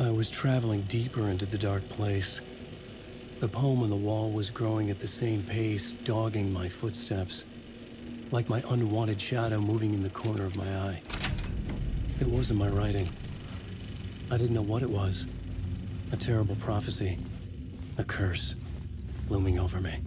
I was traveling deeper into the dark place. The poem on the wall was growing at the same pace, dogging my footsteps, like my unwanted shadow moving in the corner of my eye. It wasn't my writing. I didn't know what it was. A terrible prophecy. A curse looming over me.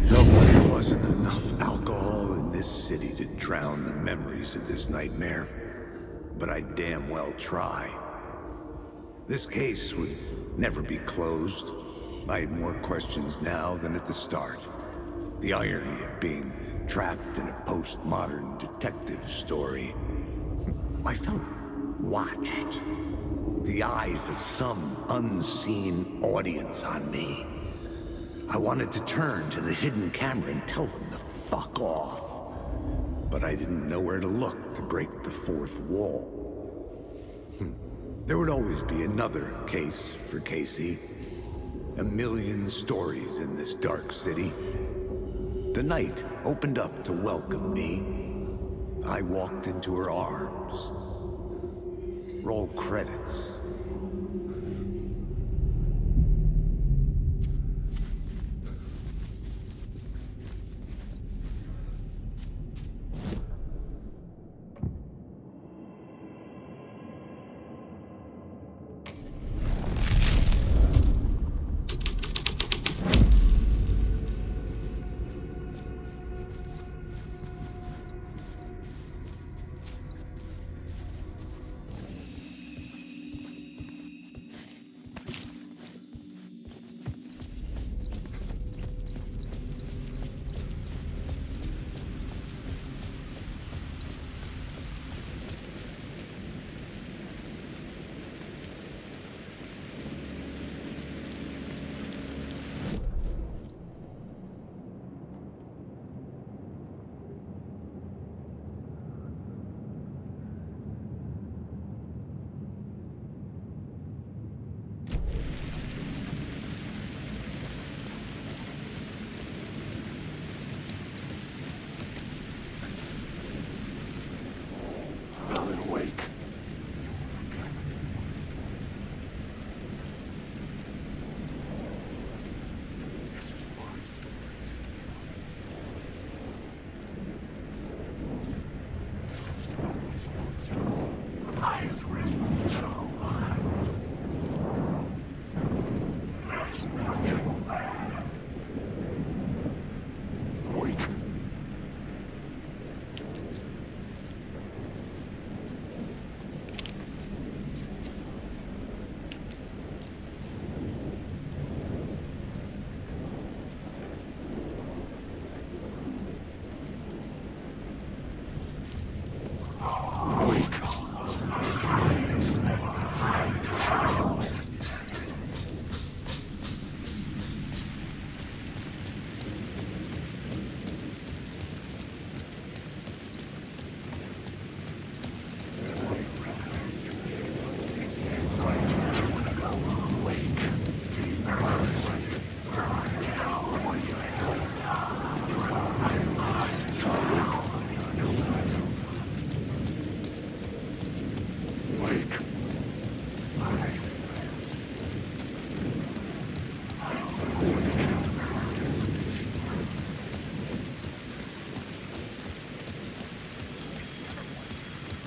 There wasn't enough alcohol in this city to drown the memories of this nightmare, but I damn well try. This case would never be closed. I had more questions now than at the start. The irony of being trapped in a postmodern detective story. I felt watched. The eyes of some unseen audience on me. I wanted to turn to the hidden camera and tell them to fuck off. But I didn't know where to look to break the fourth wall. There would always be another case for Casey. A million stories in this dark city. The night opened up to welcome me. I walked into her arms. Roll credits.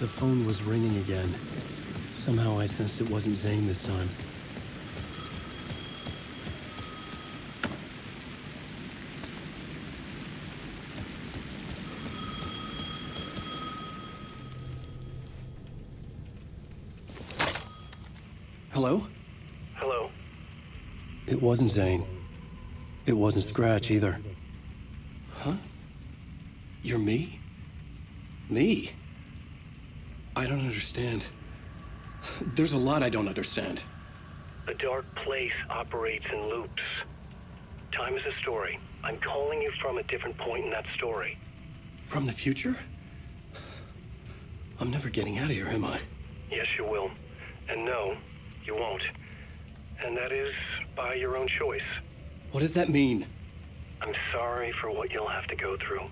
The phone was ringing again. Somehow I sensed it wasn't Zane this time. Hello? Hello? It wasn't Zane. It wasn't Scratch either. Huh? You're me? Me? I don't understand. There's a lot I don't understand. The dark place operates in loops. Time is a story. I'm calling you from a different point in that story. From the future? I'm never getting out of here, am I? Yes, you will. And no, you won't. And that is by your own choice. What does that mean? I'm sorry for what you'll have to go through.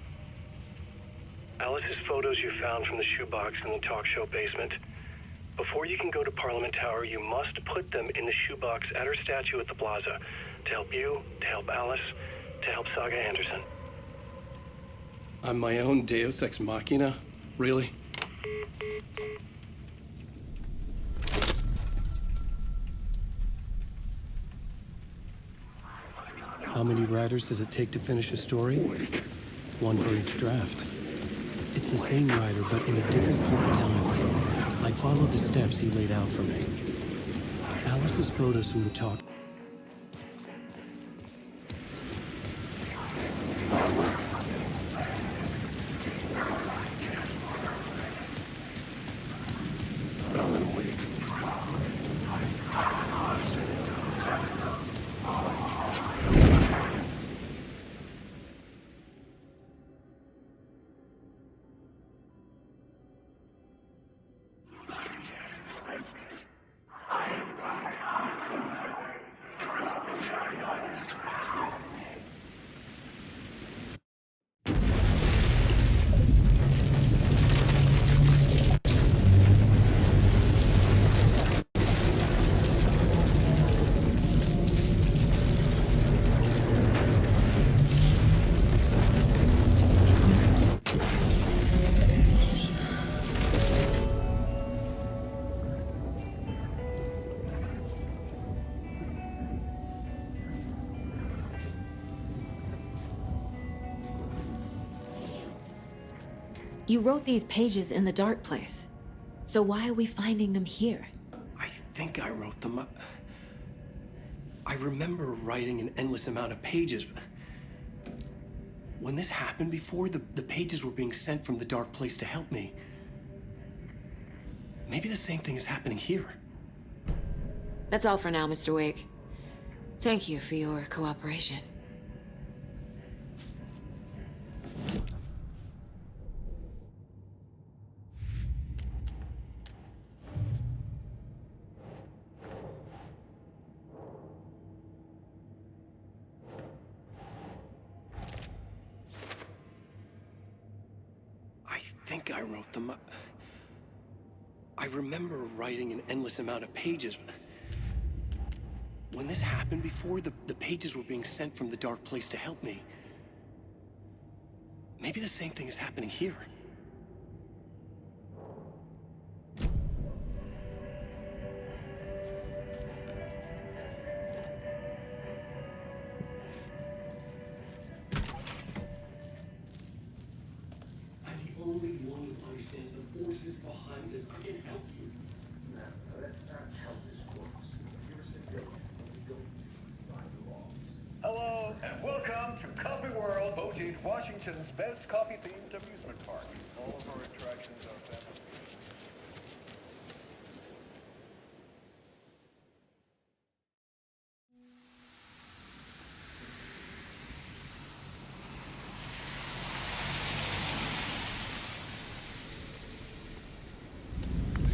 Alice's photos you found from the shoebox in the talk show basement. Before you can go to Parliament Tower, you must put them in the shoebox at her statue at the plaza. To help you, to help Alice, to help Saga Anderson. I'm my own Deus Ex Machina? Really? How many writers does it take to finish a story? One for each draft. It's the same writer, but in a different point in time. I follow the steps he laid out for me. Alice's photos from the talk. You wrote these pages in the dark place. So why are we finding them here? I think I wrote them up. I remember writing an endless amount of pages. When this happened before, the pages were being sent from the dark place to help me. Maybe the same thing is happening here. That's all for now, Mr. Wake. Thank you for your cooperation. I think I wrote them up. I remember writing an endless amount of pages. When this happened before, the pages were being sent from the dark place to help me. Maybe the same thing is happening here. I'm the only one who understands the forces behind this. I can help you. No, that's not how this works. You're a civilian. You don't find the laws. Hello, and welcome to Coffee World, Bojangles, Washington's best coffee-themed amusement park. All of our attractions are family.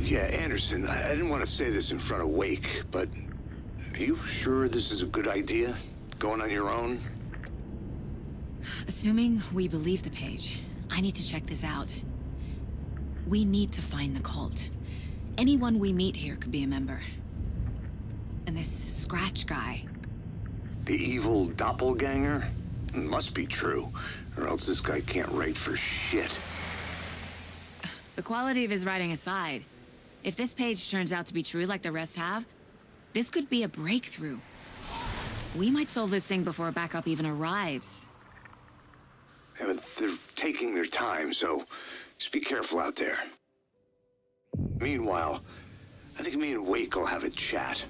Yeah, Anderson, I didn't want to say this in front of Wake, but are you sure this is a good idea? Going on your own? Assuming we believe the page, I need to check this out. We need to find the cult. Anyone we meet here could be a member. And this Scratch guy. The evil doppelganger? Must be true, or else this guy can't write for shit. The quality of his writing aside, if this page turns out to be true like the rest have, this could be a breakthrough. We might solve this thing before backup even arrives. Yeah, but they're taking their time, so just be careful out there. Meanwhile, I think me and Wake will have a chat.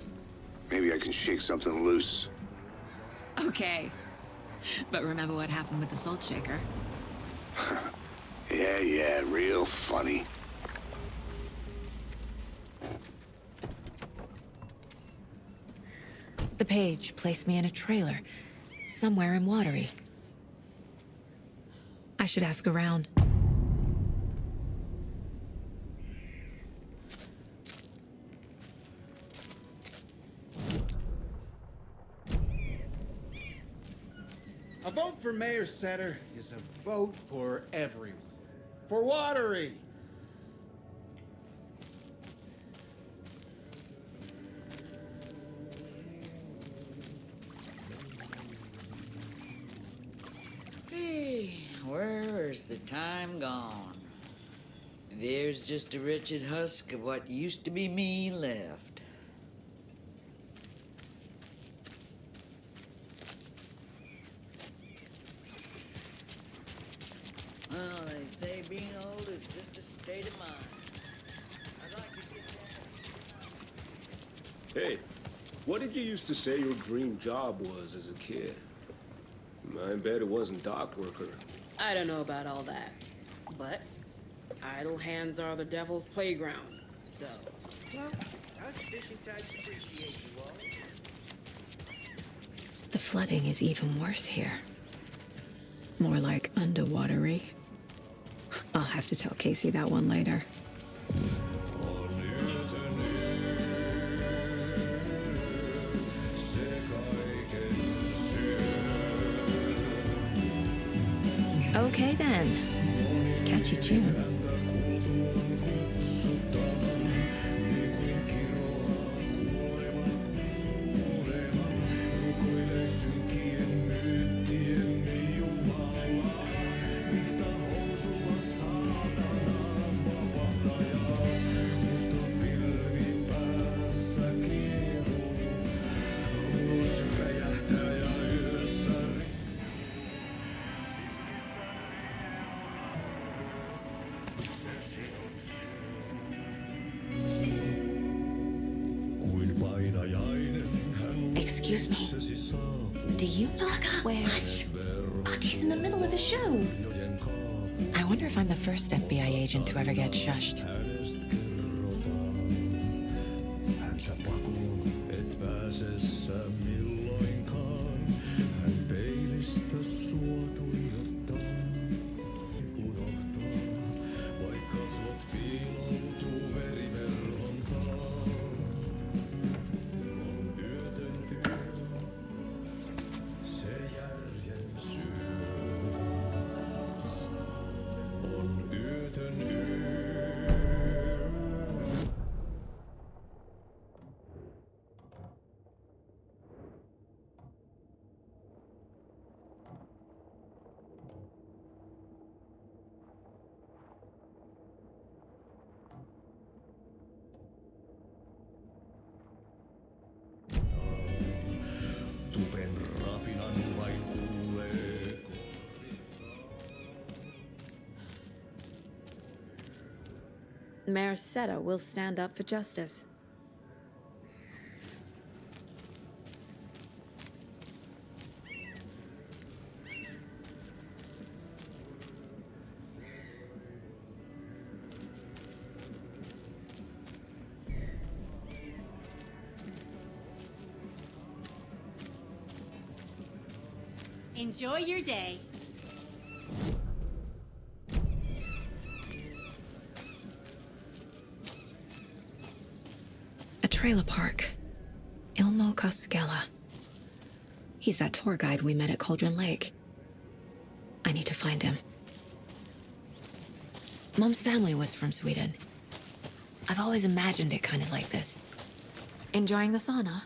Maybe I can shake something loose. Okay, But remember what happened with the salt shaker? Yeah, real funny. The page placed me in a trailer, somewhere in Watery. I should ask around. A vote for Mayor Setter is a vote for everyone. For Watery! Hey, where's the time gone? There's just a wretched husk of what used to be me left. Well, they say being old is just a state of mind. I'd like to get that. Hey, what did you used to say your dream job was as a kid? I bet it wasn't dock worker. I don't know about all that, but idle hands are the devil's playground, so... Well, us fishing types appreciate you all. The flooding is even worse here. More like underwatery. I'll have to tell Casey that one later. Okay then. Catchy tune. Excuse me. Do you know where... Hush! Artie's in the middle of a show. I wonder if I'm the first FBI agent to ever get shushed. Mayor Setter will stand up for justice. Enjoy your day. A trailer park. Ilmo Koskela. He's that tour guide we met at Cauldron Lake. I need to find him. Mom's family was from Sweden. I've always imagined it kind of like this. Enjoying the sauna?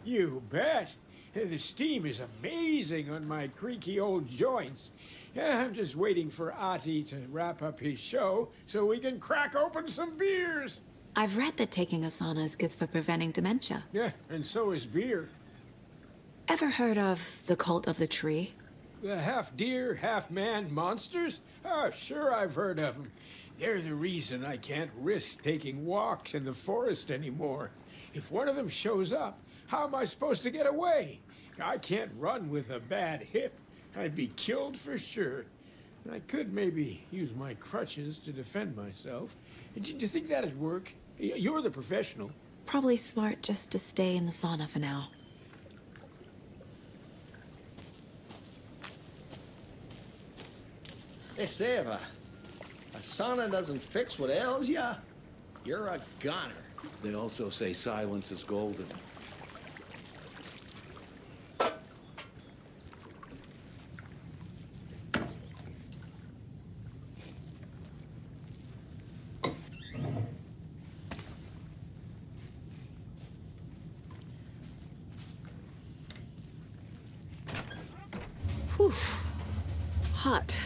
You bet. The steam is amazing on my creaky old joints. I'm just waiting for Ati to wrap up his show so we can crack open some beers. I've read that taking a sauna is good for preventing dementia. Yeah, and so is beer. Ever heard of the cult of the tree? The half-deer, half-man monsters? Oh, sure I've heard of them. They're the reason I can't risk taking walks in the forest anymore. If one of them shows up, how am I supposed to get away? I can't run with a bad hip. I'd be killed for sure. I could maybe use my crutches to defend myself. Do you think that'd work? You're the professional. Probably smart just to stay in the sauna for now. Hey, Seva, a sauna doesn't fix what ails ya. You're a goner. They also say silence is golden. Whew. Hot.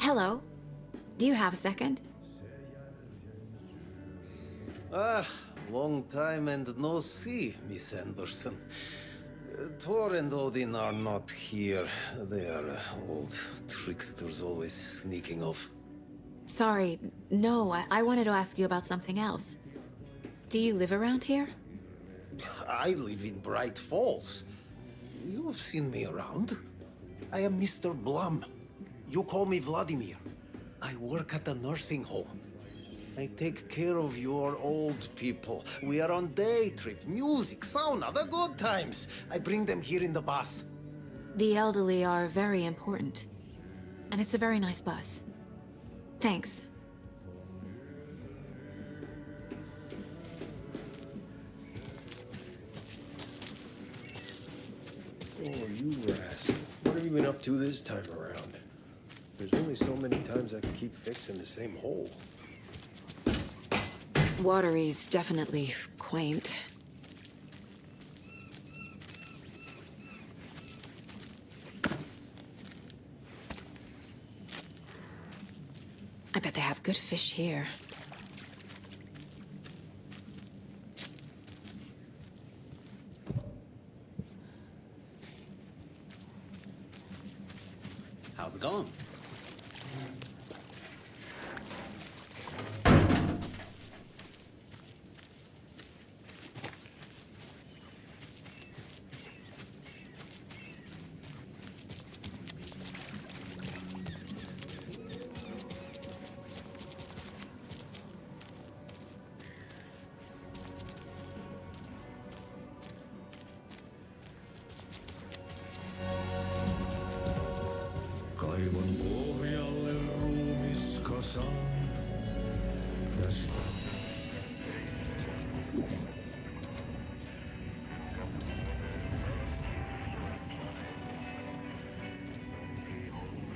Hello. Do you have a second? Long time and no see, Miss Anderson. Thor and Odin are not here. They are old tricksters always sneaking off. Sorry. No, I wanted to ask you about something else. Do you live around here? I live in Bright Falls. You've seen me around. I am Mr. Blum. You call me Vladimir. I work at a nursing home. I take care of your old people. We are on day trip, music, sauna, the good times. I bring them here in the bus. The elderly are very important. And it's a very nice bus. Thanks. Oh, you rascal. What have you been up to this time around? There's only so many times I can keep fixing the same hole. Watery's definitely quaint. I bet they have good fish here. How's it going? Kaivon pohjalle ruumiskasan. Tästä.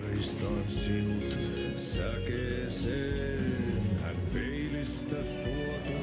Ristaan sinut säkeeseen, hän peilistä suotu.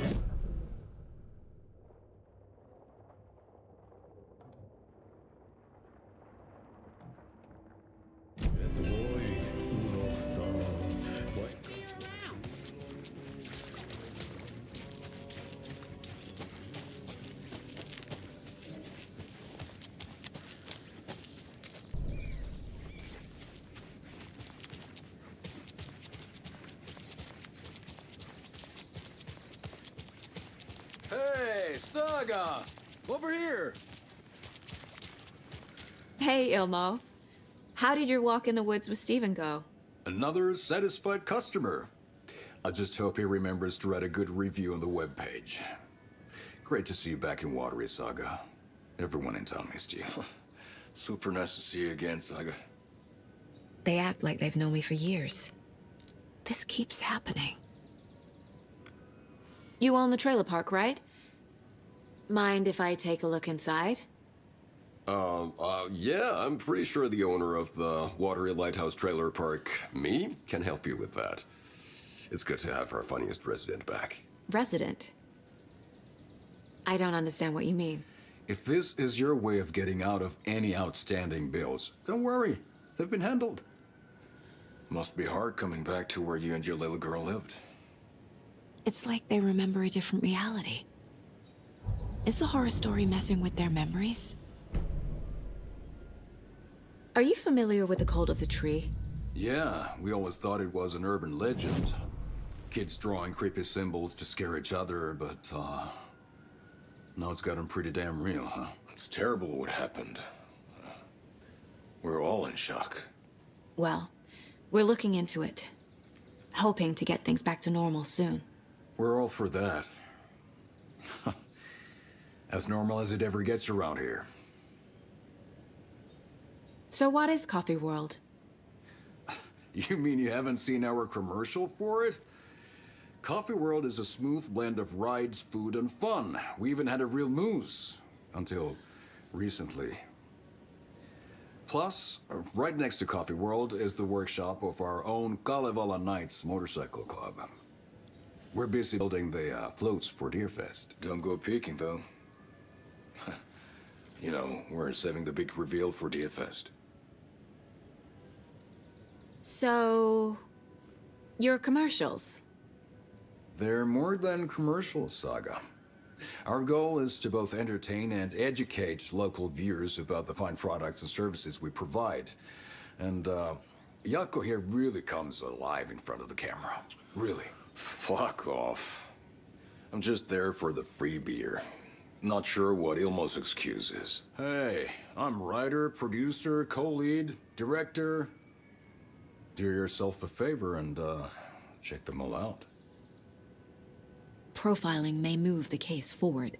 Hey, Saga! Over here! Hey, Ilmo. How did your walk in the woods with Steven go? Another satisfied customer. I just hope he remembers to write a good review on the webpage. Great to see you back in Watery, Saga. Everyone in town missed you. Super nice to see you again, Saga. They act like they've known me for years. This keeps happening. You own the trailer park, right? Mind if I take a look inside? Yeah, I'm pretty sure the owner of the Watery Lighthouse Trailer Park, me, can help you with that. It's good to have our funniest resident back. Resident? I don't understand what you mean. If this is your way of getting out of any outstanding bills, don't worry. They've been handled. Must be hard coming back to where you and your little girl lived. It's like they remember a different reality. Is the horror story messing with their memories? Are you familiar with the cult of the tree? Yeah, we always thought it was an urban legend. Kids drawing creepy symbols to scare each other, but, now it's gotten pretty damn real, huh? It's terrible what happened. We're all in shock. Well, we're looking into it. Hoping to get things back to normal soon. We're all for that. As normal as it ever gets around here. So what is Coffee World? You mean you haven't seen our commercial for it? Coffee World is a smooth blend of rides, food, and fun. We even had a real moose. Until recently. Plus, right next to Coffee World is the workshop of our own Kalevala Knights Motorcycle Club. We're busy building the floats for Deerfest. Don't go peeking, though. You know, we're saving the big reveal for Deerfest. So... your commercials? They're more than commercials, Saga. Our goal is to both entertain and educate local viewers about the fine products and services we provide. And, Yako here really comes alive in front of the camera. Really. Fuck off. I'm just there for the free beer. Not sure what Ilmo's excuse is. Hey, I'm writer, producer, co-lead, director. Do yourself a favor and, check them all out. Profiling may move the case forward.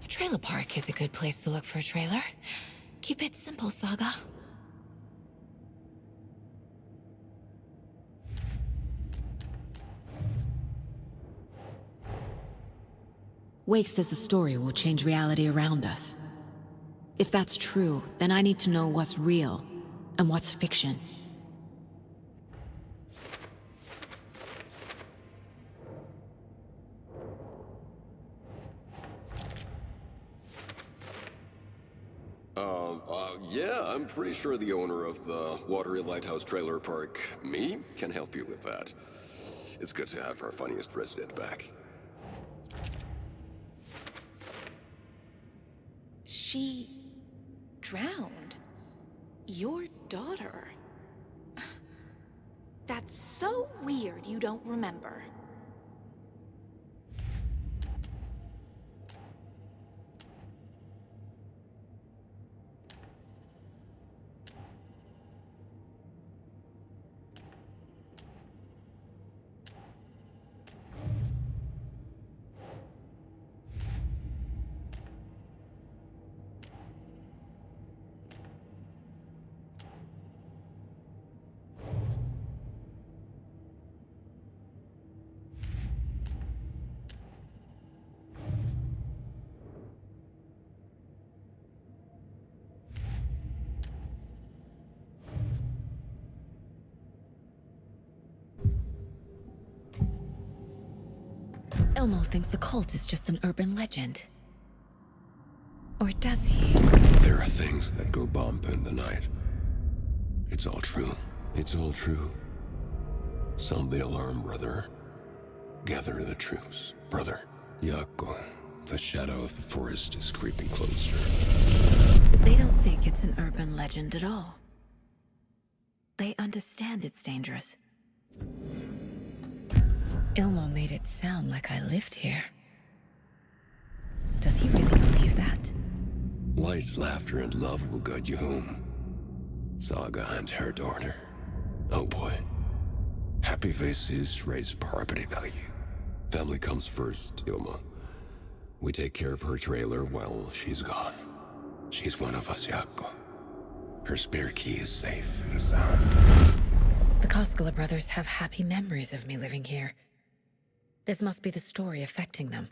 A trailer park is a good place to look for a trailer. Keep it simple, Saga. Wake says the story will change reality around us. If that's true, then I need to know what's real and what's fiction. Yeah, I'm pretty sure the owner of the Watery Lighthouse Trailer Park, me, can help you with that. It's good to have our funniest resident back. She drowned. Your daughter. That's so weird you don't remember. Elmo thinks the cult is just an urban legend. Or does he? There are things that go bump in the night. It's all true. It's all true. Sound the alarm, brother. Gather the troops, brother. Yako, the shadow of the forest is creeping closer. They don't think it's an urban legend at all. They understand it's dangerous. Ilmo made it sound like I lived here. Does he really believe that? Light, laughter, and love will guide you home. Saga and her daughter. Oh boy. Happy faces raise property value. Family comes first, Ilma. We take care of her trailer while she's gone. She's one of us, Yako. Her spare key is safe and sound. The Koskela brothers have happy memories of me living here. This must be the story affecting them.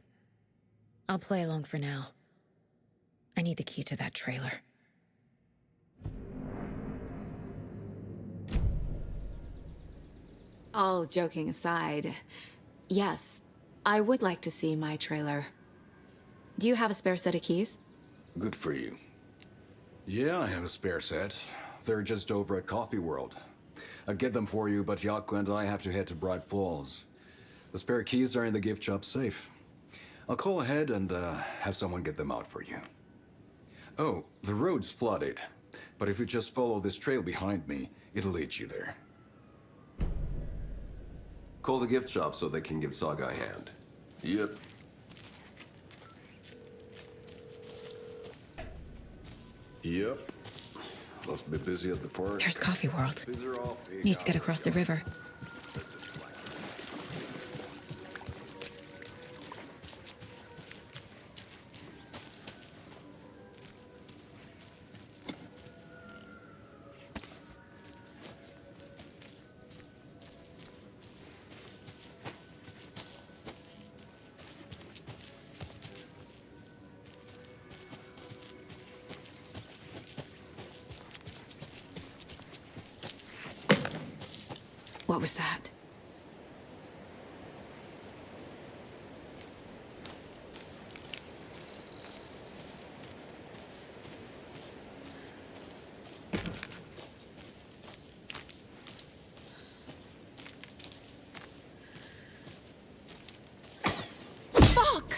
I'll play along for now. I need the key to that trailer. All joking aside, yes, I would like to see my trailer. Do you have a spare set of keys? Good for you. Yeah, I have a spare set. They're just over at Coffee World. I'd get them for you, but Yaku and I have to head to Bright Falls. The spare keys are in the gift shop safe. I'll call ahead and have someone get them out for you. Oh, the road's flooded, but if you just follow this trail behind me, it'll lead you there. Call the gift shop so they can give Saga a hand. Yep. Yep. Must be busy at the park. There's Coffee World. These are all Need to get across the river. What was that? Fuck!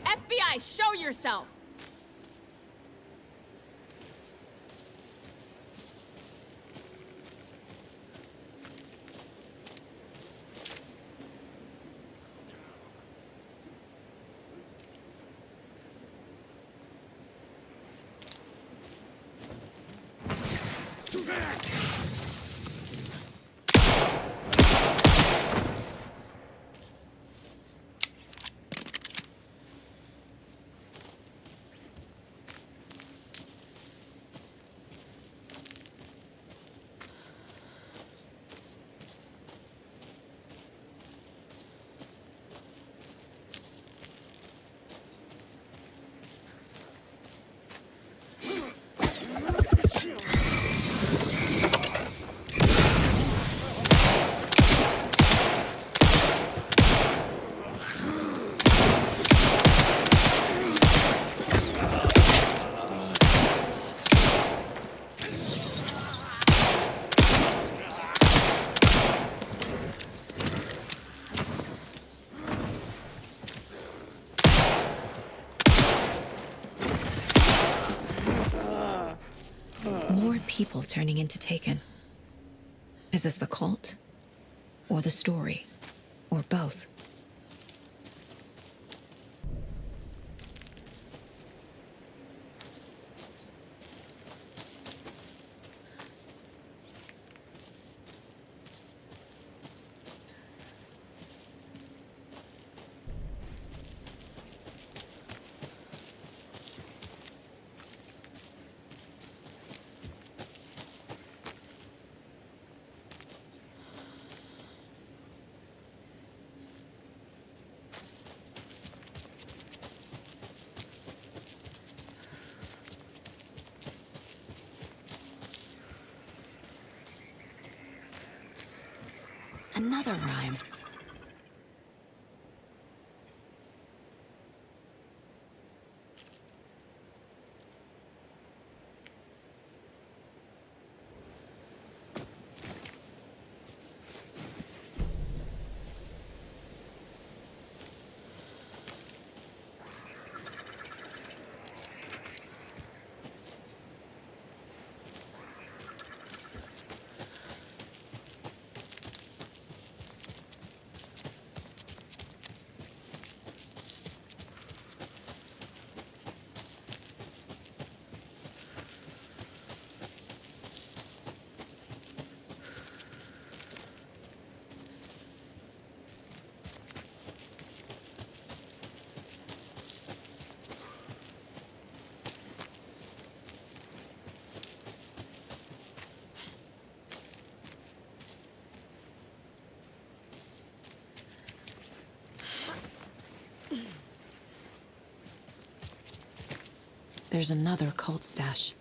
FBI, show yourself! More people turning into Taken. Is this the cult? Or the story? Or both? Another rhyme. There's another cult stash.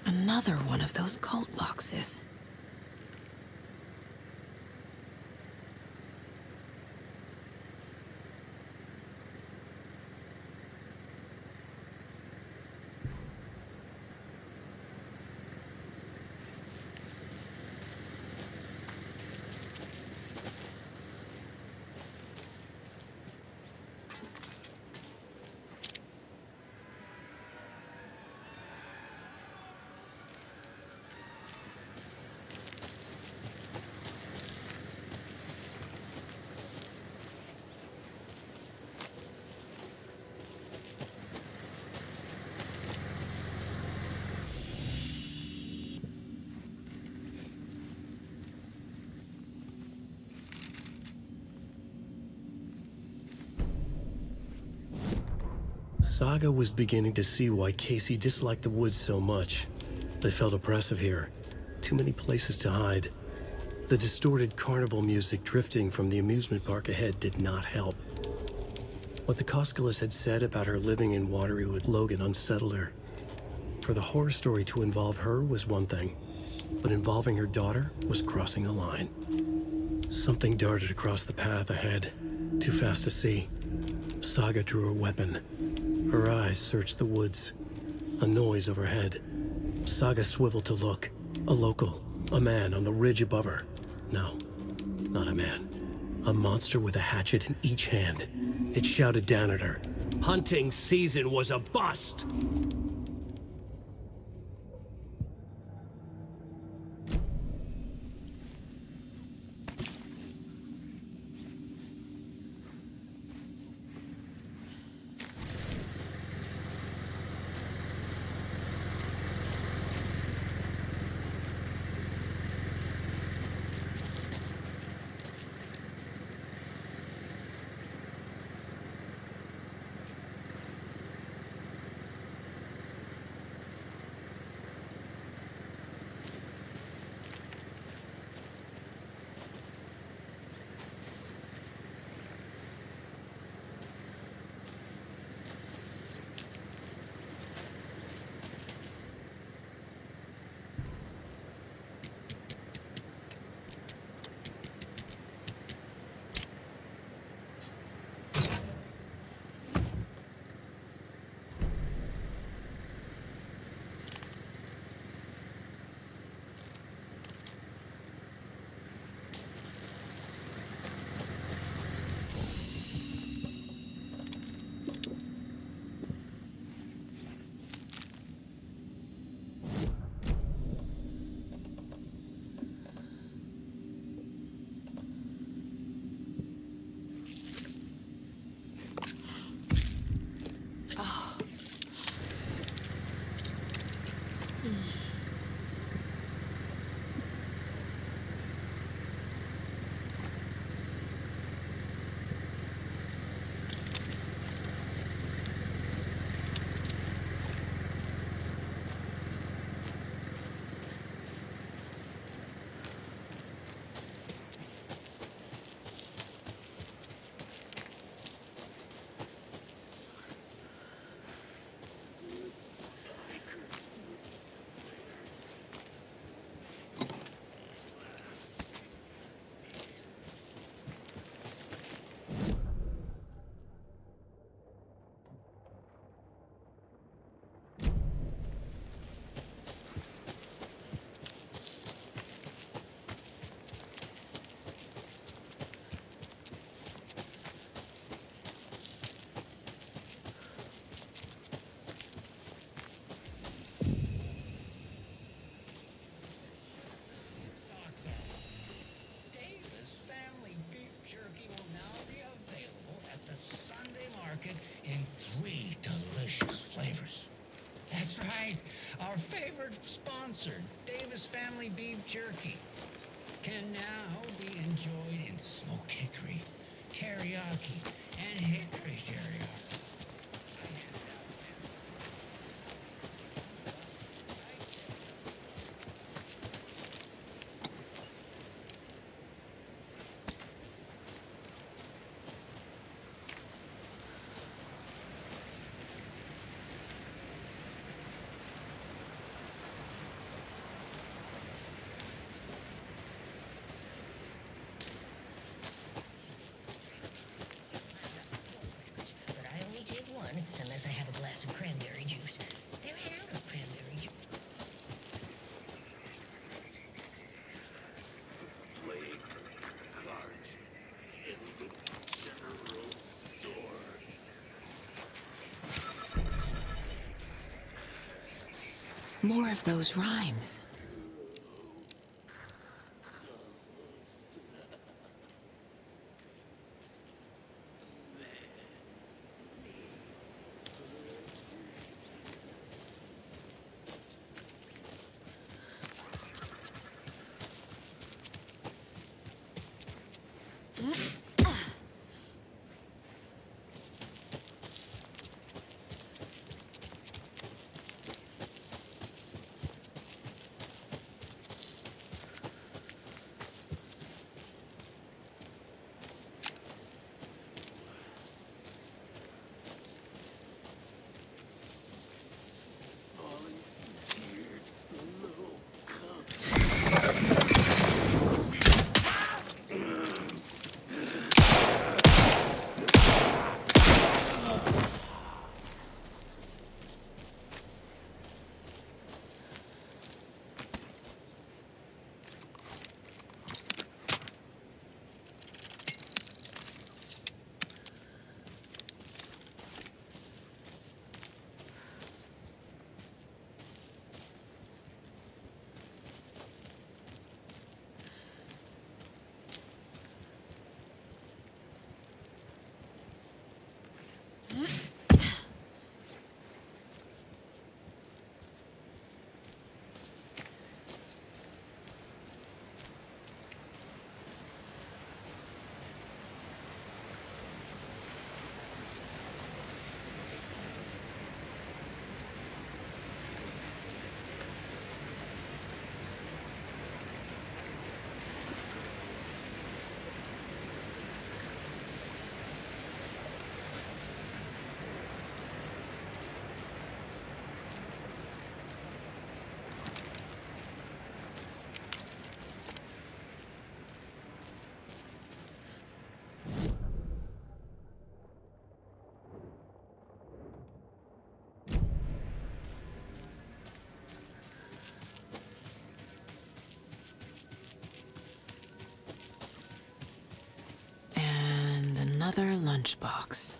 Another one of those cult boxes. Saga was beginning to see why Casey disliked the woods so much. They felt oppressive here. Too many places to hide. The distorted carnival music drifting from the amusement park ahead did not help. What the Koskalas had said about her living in Watery with Logan unsettled her. For the horror story to involve her was one thing, but involving her daughter was crossing a line. Something darted across the path ahead, too fast to see. Saga drew her weapon. Her eyes searched the woods. A noise overhead. Saga swiveled to look. A local. A man on the ridge above her. No, not a man. A monster with a hatchet in each hand. It shouted down at her. Hunting season was a bust! Our favorite sponsor, Davis Family Beef Jerky, can now be enjoyed in smoked hickory, teriyaki, and hickory teriyaki. Unless I have a glass of cranberry juice. They ran out of cranberry juice. Plague cards in the general store. More of those rhymes. Another lunchbox.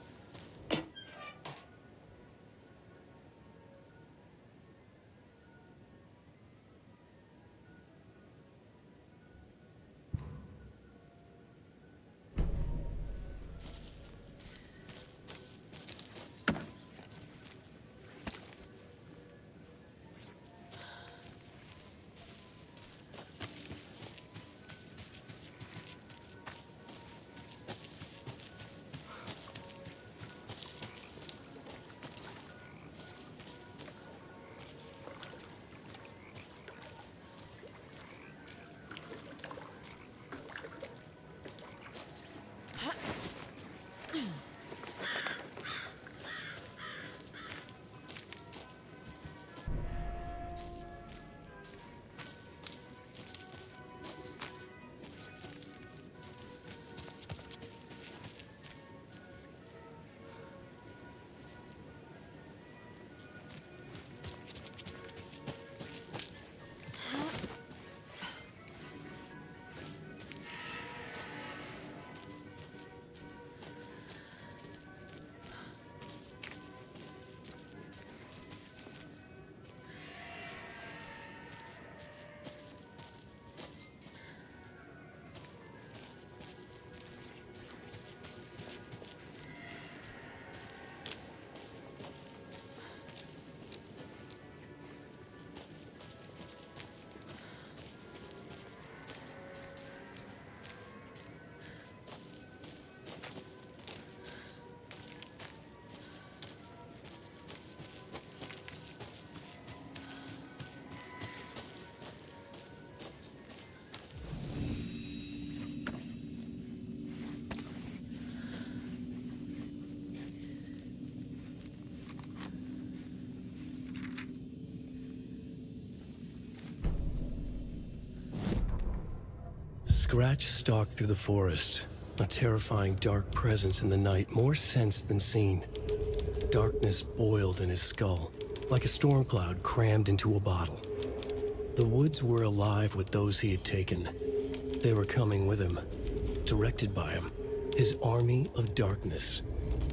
Scratch stalked through the forest, a terrifying dark presence in the night, more sensed than seen. Darkness boiled in his skull, like a storm cloud crammed into a bottle. The woods were alive with those he had taken. They were coming with him, directed by him, his army of darkness.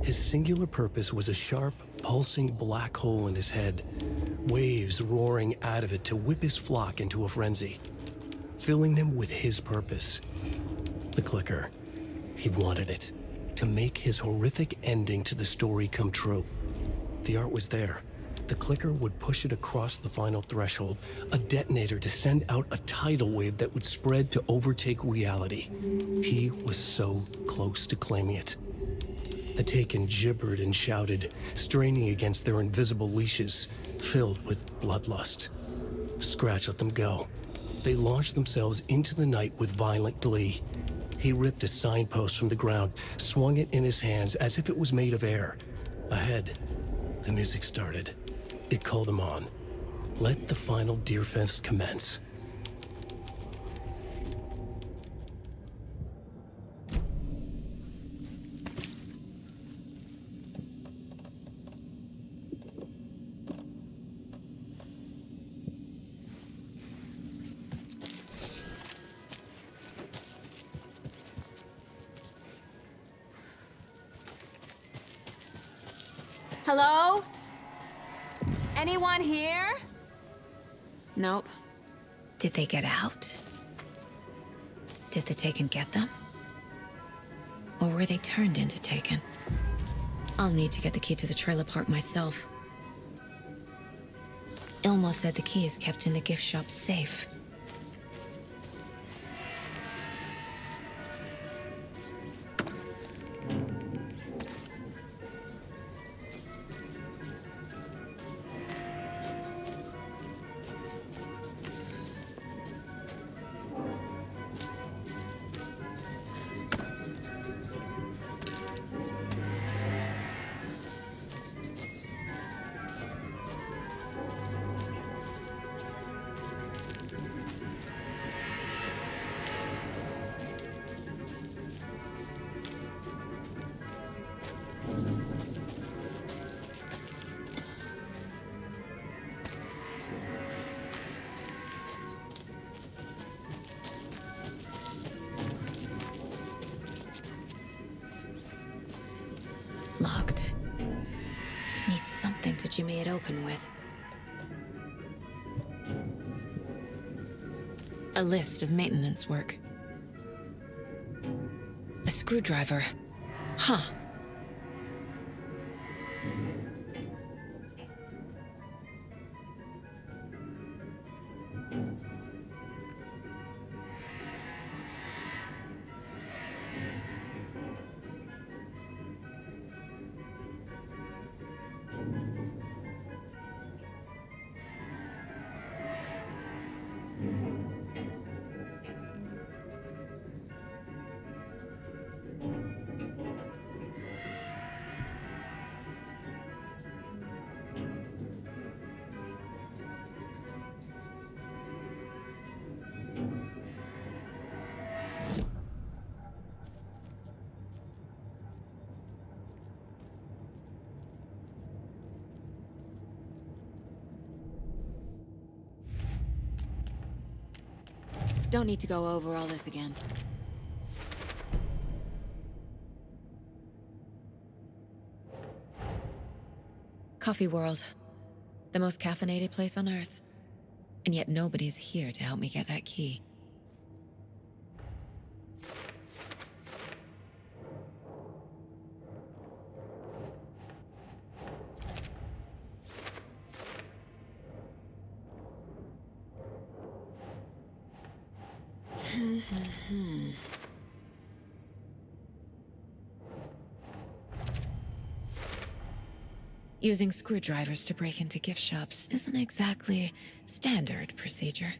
His singular purpose was a sharp, pulsing black hole in his head, waves roaring out of it to whip his flock into a frenzy, filling them with his purpose. The clicker. He wanted it, to make his horrific ending to the story come true. The art was there. The clicker would push it across the final threshold, a detonator to send out a tidal wave that would spread to overtake reality. He was so close to claiming it. The Taken gibbered and shouted, straining against their invisible leashes, filled with bloodlust. Scratch let them go. They launched themselves into the night with violent glee. He ripped a signpost from the ground, swung it in his hands as if it was made of air. Ahead, the music started. It called him on. Let the final deer fest commence. Hello? Anyone here? Nope. Did they get out? Did the Taken get them? Or were they turned into Taken? I'll need to get the key to the trailer park myself. Ilmo said the key is kept in the gift shop safe. Locked. Needs something to jimmy it open with. A list of maintenance work. A screwdriver. Huh. Don't need to go over all this again. Coffee World. The most caffeinated place on Earth. And yet nobody's here to help me get that key. Using screwdrivers to break into gift shops isn't exactly standard procedure.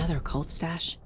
Another cult stash?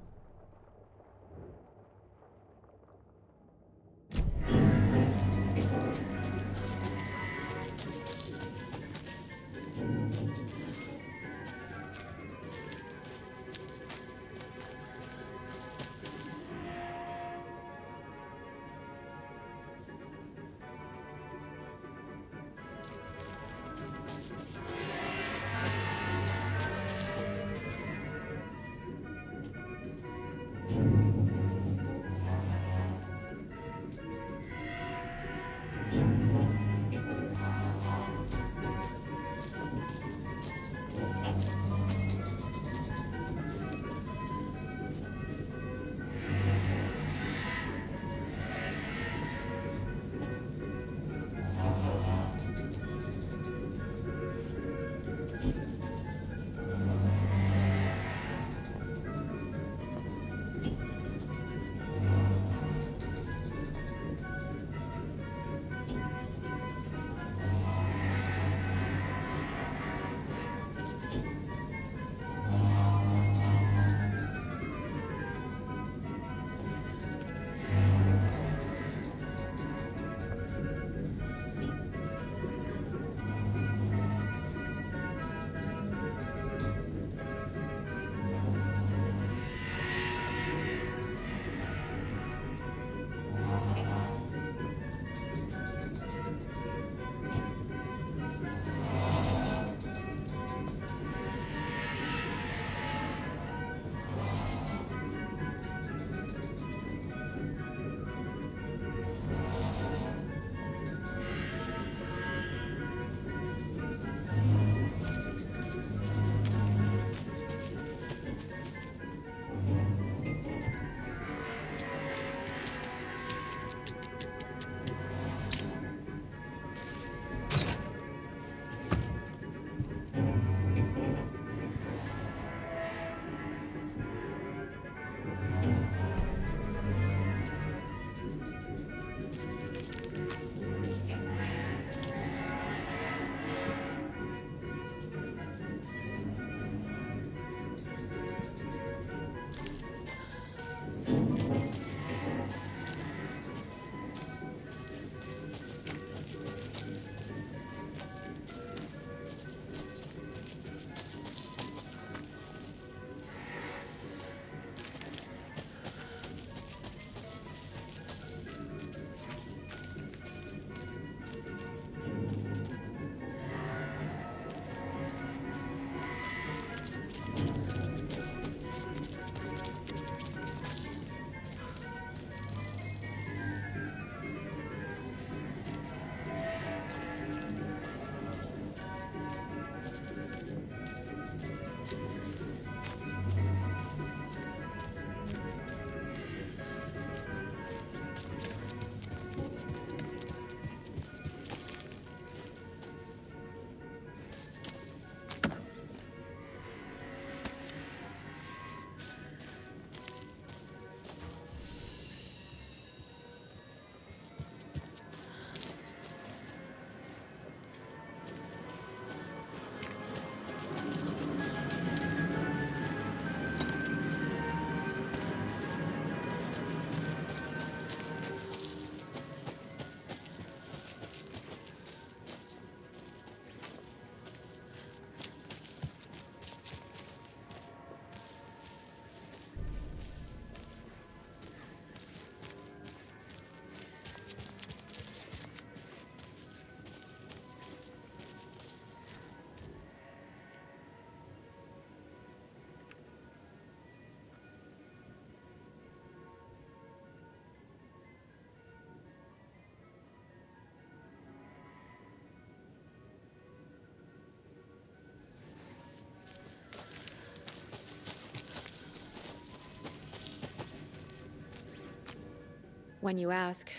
When you ask,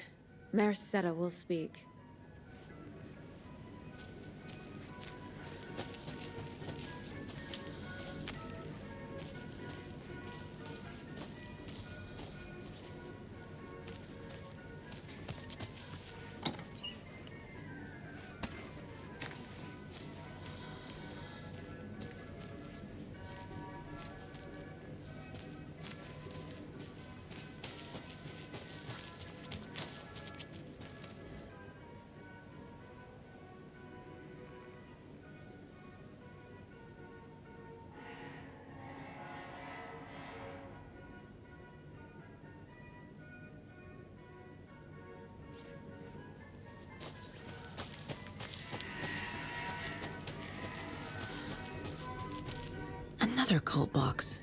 Mayor Seta will speak. Another cult box.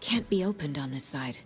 Can't be opened on this side.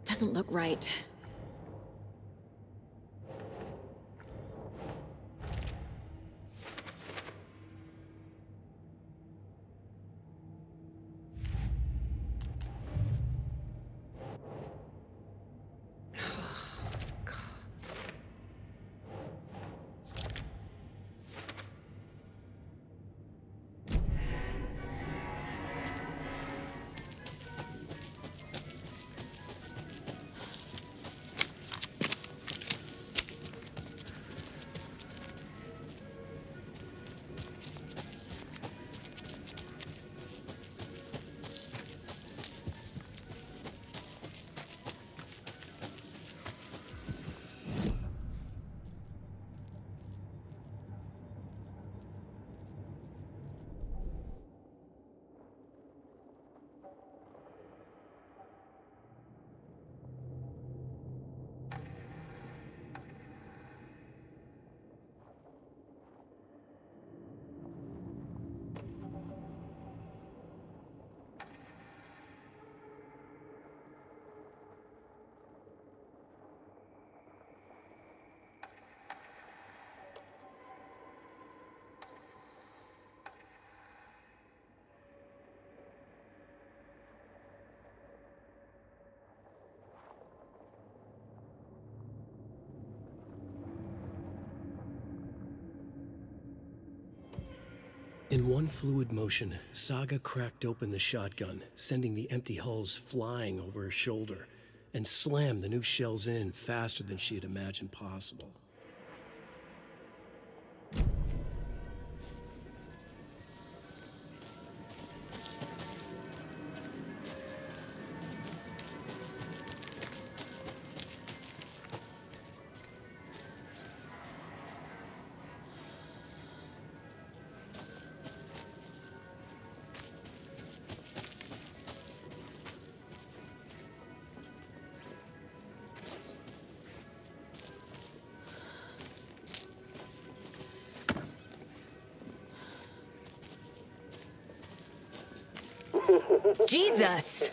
Doesn't look right. In one fluid motion, Saga cracked open the shotgun, sending the empty hulls flying over her shoulder, and slammed the new shells in faster than she had imagined possible. Jesus!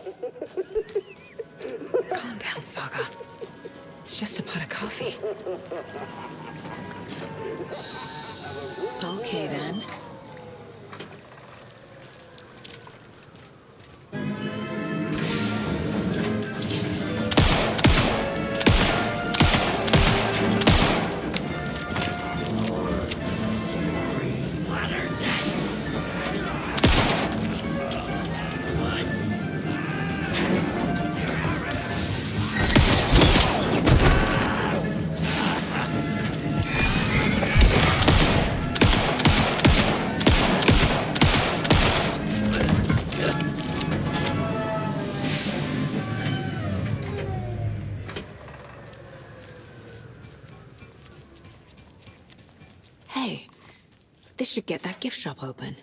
Calm down, Saga. It's just a pot of coffee. Okay, then. Hey, this should get that gift shop open.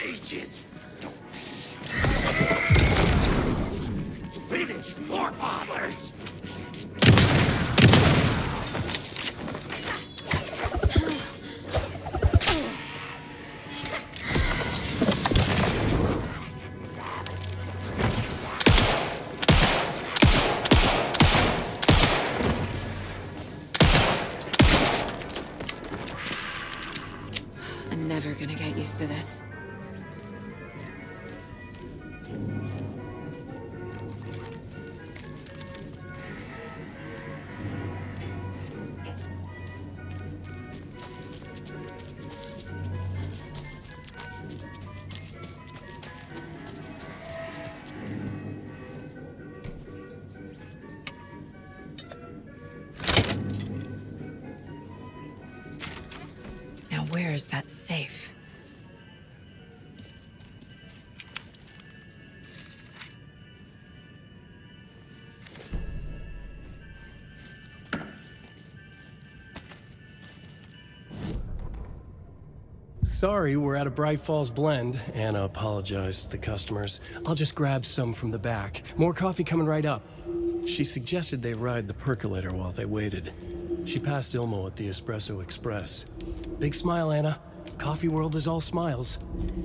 Agents! Finish forefathers! I'm never gonna get used to this. Now where is that safe? Sorry, we're at a Bright Falls blend. Anna apologized to the customers. I'll just grab some from the back. More coffee coming right up. She suggested they ride the percolator while they waited. She passed Ilmo at the Espresso Express. Big smile, Anna. Coffee world is all smiles.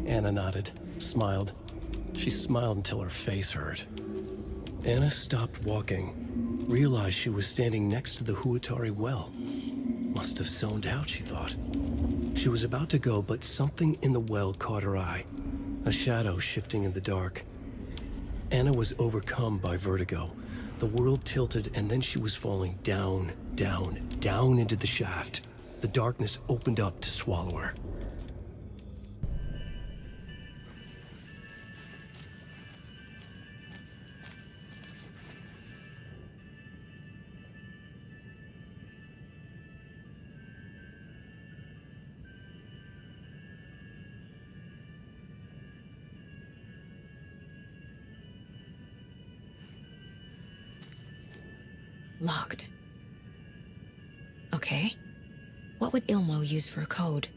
Anna nodded, smiled. She smiled until her face hurt. Anna stopped walking, realized she was standing next to the Huatari well. Must have zoned out, she thought. She was about to go, but something in the well caught her eye. A shadow shifting in the dark. Anna was overcome by vertigo. The world tilted, and then she was falling down, down, down into the shaft. The darkness opened up to swallow her. Locked. Okay. What would Ilmo use for a code?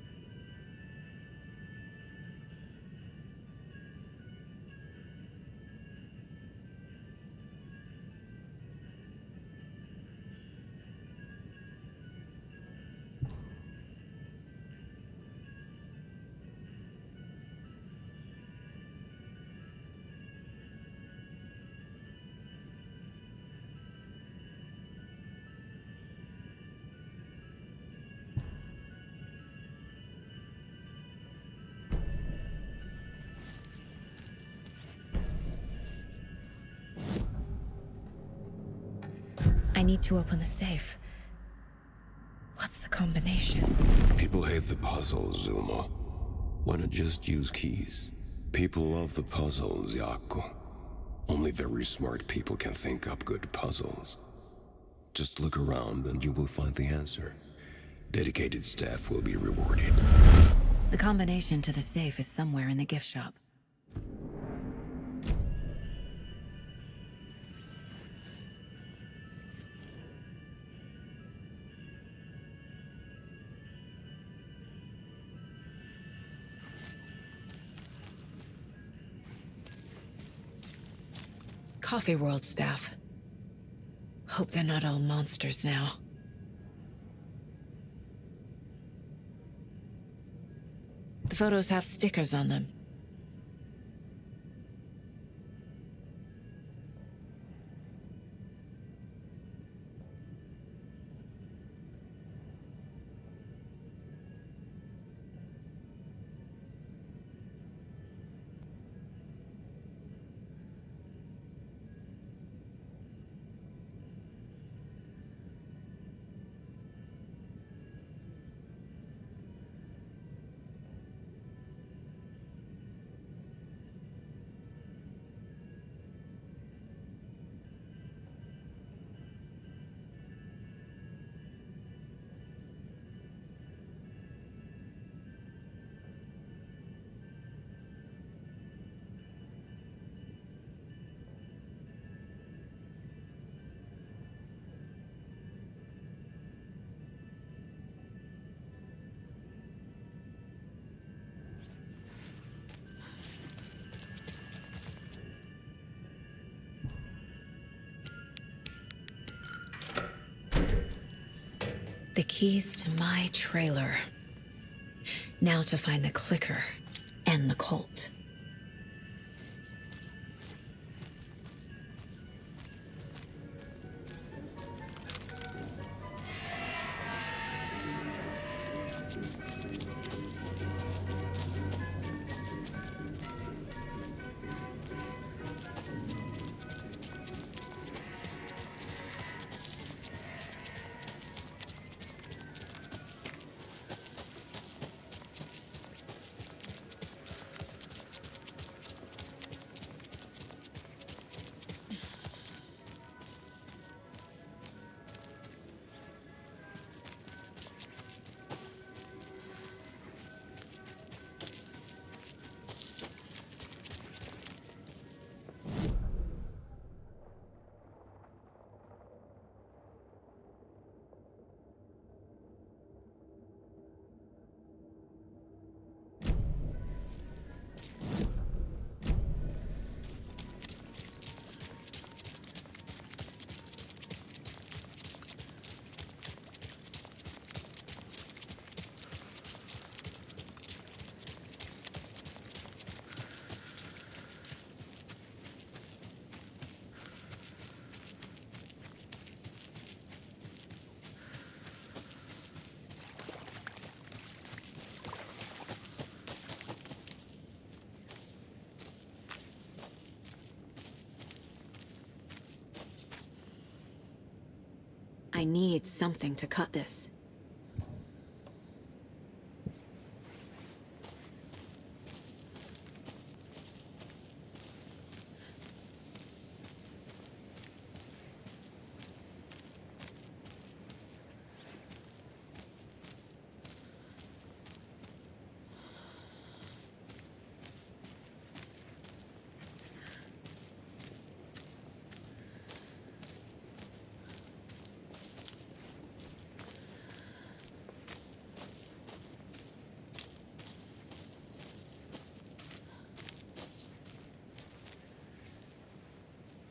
I need to open the safe. What's the combination? People hate the puzzles, Ilmo. Why not just use keys? People love the puzzles, Jaakko. Only very smart people can think up good puzzles. Just look around and you will find the answer. Dedicated staff will be rewarded. The combination to the safe is somewhere in the gift shop. Coffee World staff. Hope they're not all monsters now. The photos have stickers on them. The keys to my trailer. Now to find the clicker and the Colt. I need something to cut this.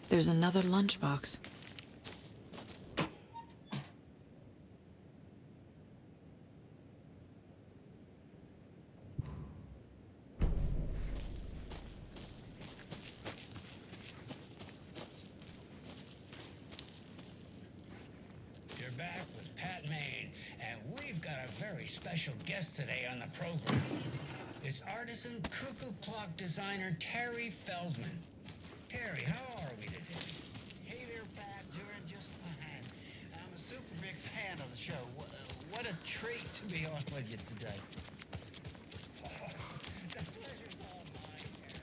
There's another lunchbox. You're back with Pat Maine, and we've got a very special guest today on the program. It's artisan cuckoo clock designer Terry Feldman. Terry, how are we today? Hey there, Pat. Doing just fine. I'm a super big fan of the show. What a treat to be on with you today. The pleasure's all mine, Terry.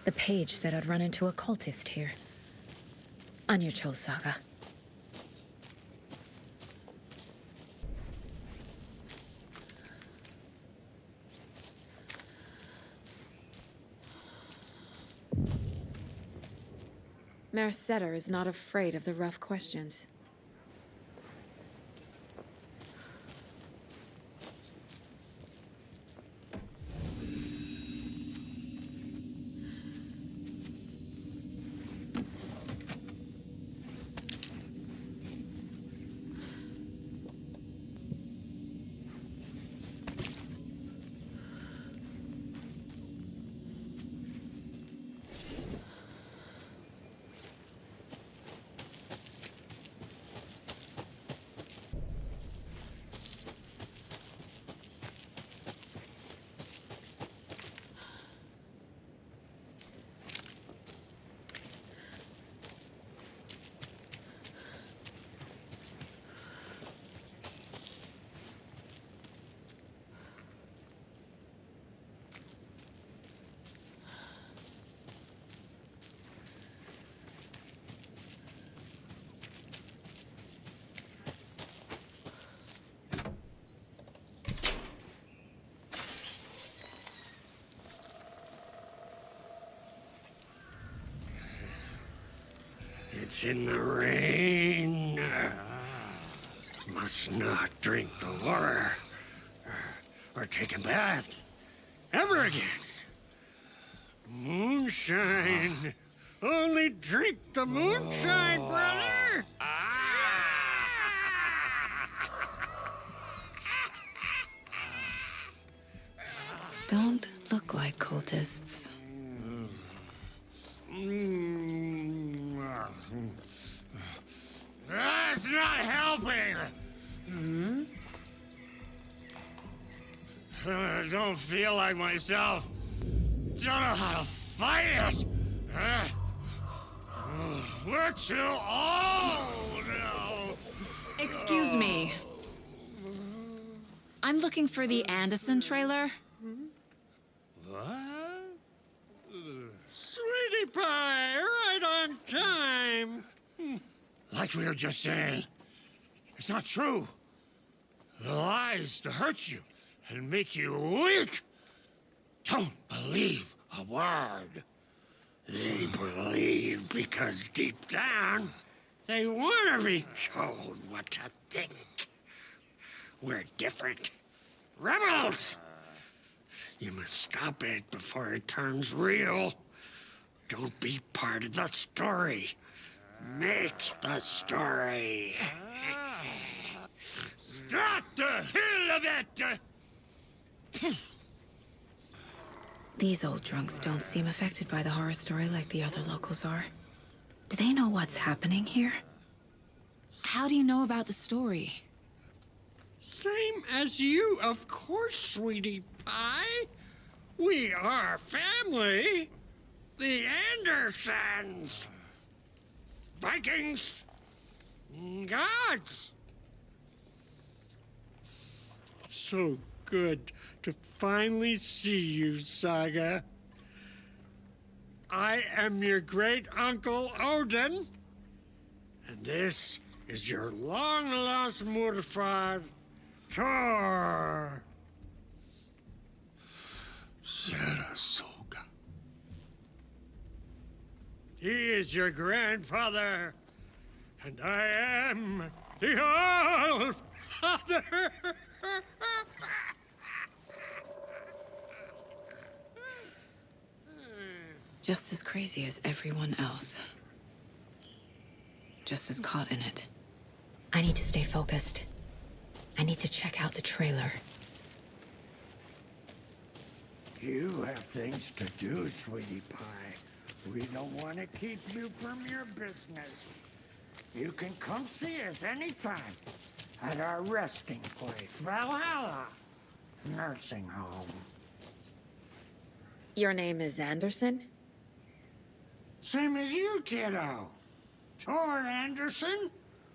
The page said I'd run into a cultist here. On your toes, Saga. Mayor is not afraid of the rough questions. It's in the rain. Must not drink the water. Or take a bath. Ever again. Moonshine. Only drink the moonshine, brother. Don't look like cultists. That's not helping! I don't feel like myself. Don't know how to fight it! We're too old now! Excuse me. I'm looking for the Anderson trailer. What? Sweetie pie, right on time! Like we were just saying, it's not true. The lies to hurt you and make you weak. Don't believe a word. They believe because deep down, they want to be told what to think. We're different. Rebels! You must stop it before it turns real. Don't be part of the story. Make the story. Start the hell of it! These old drunks don't seem affected by the horror story like the other locals are. Do they know what's happening here? How do you know about the story? Same as you, of course, sweetie pie. We are family. The Andersons. Vikings! Gods! It's so good to finally see you, Saga. I am your great uncle Odin, and this is your long-lost mortified Thor. Saratoga. He is your grandfather, and I am the All-Father. Just as crazy as everyone else. Just as caught in it. I need to stay focused. I need to check out the trailer. You have things to do, sweetie pie. We don't want to keep you from your business. You can come see us anytime at our resting place, Valhalla Nursing Home. Your name is Anderson? Same as you, kiddo. Thor Anderson,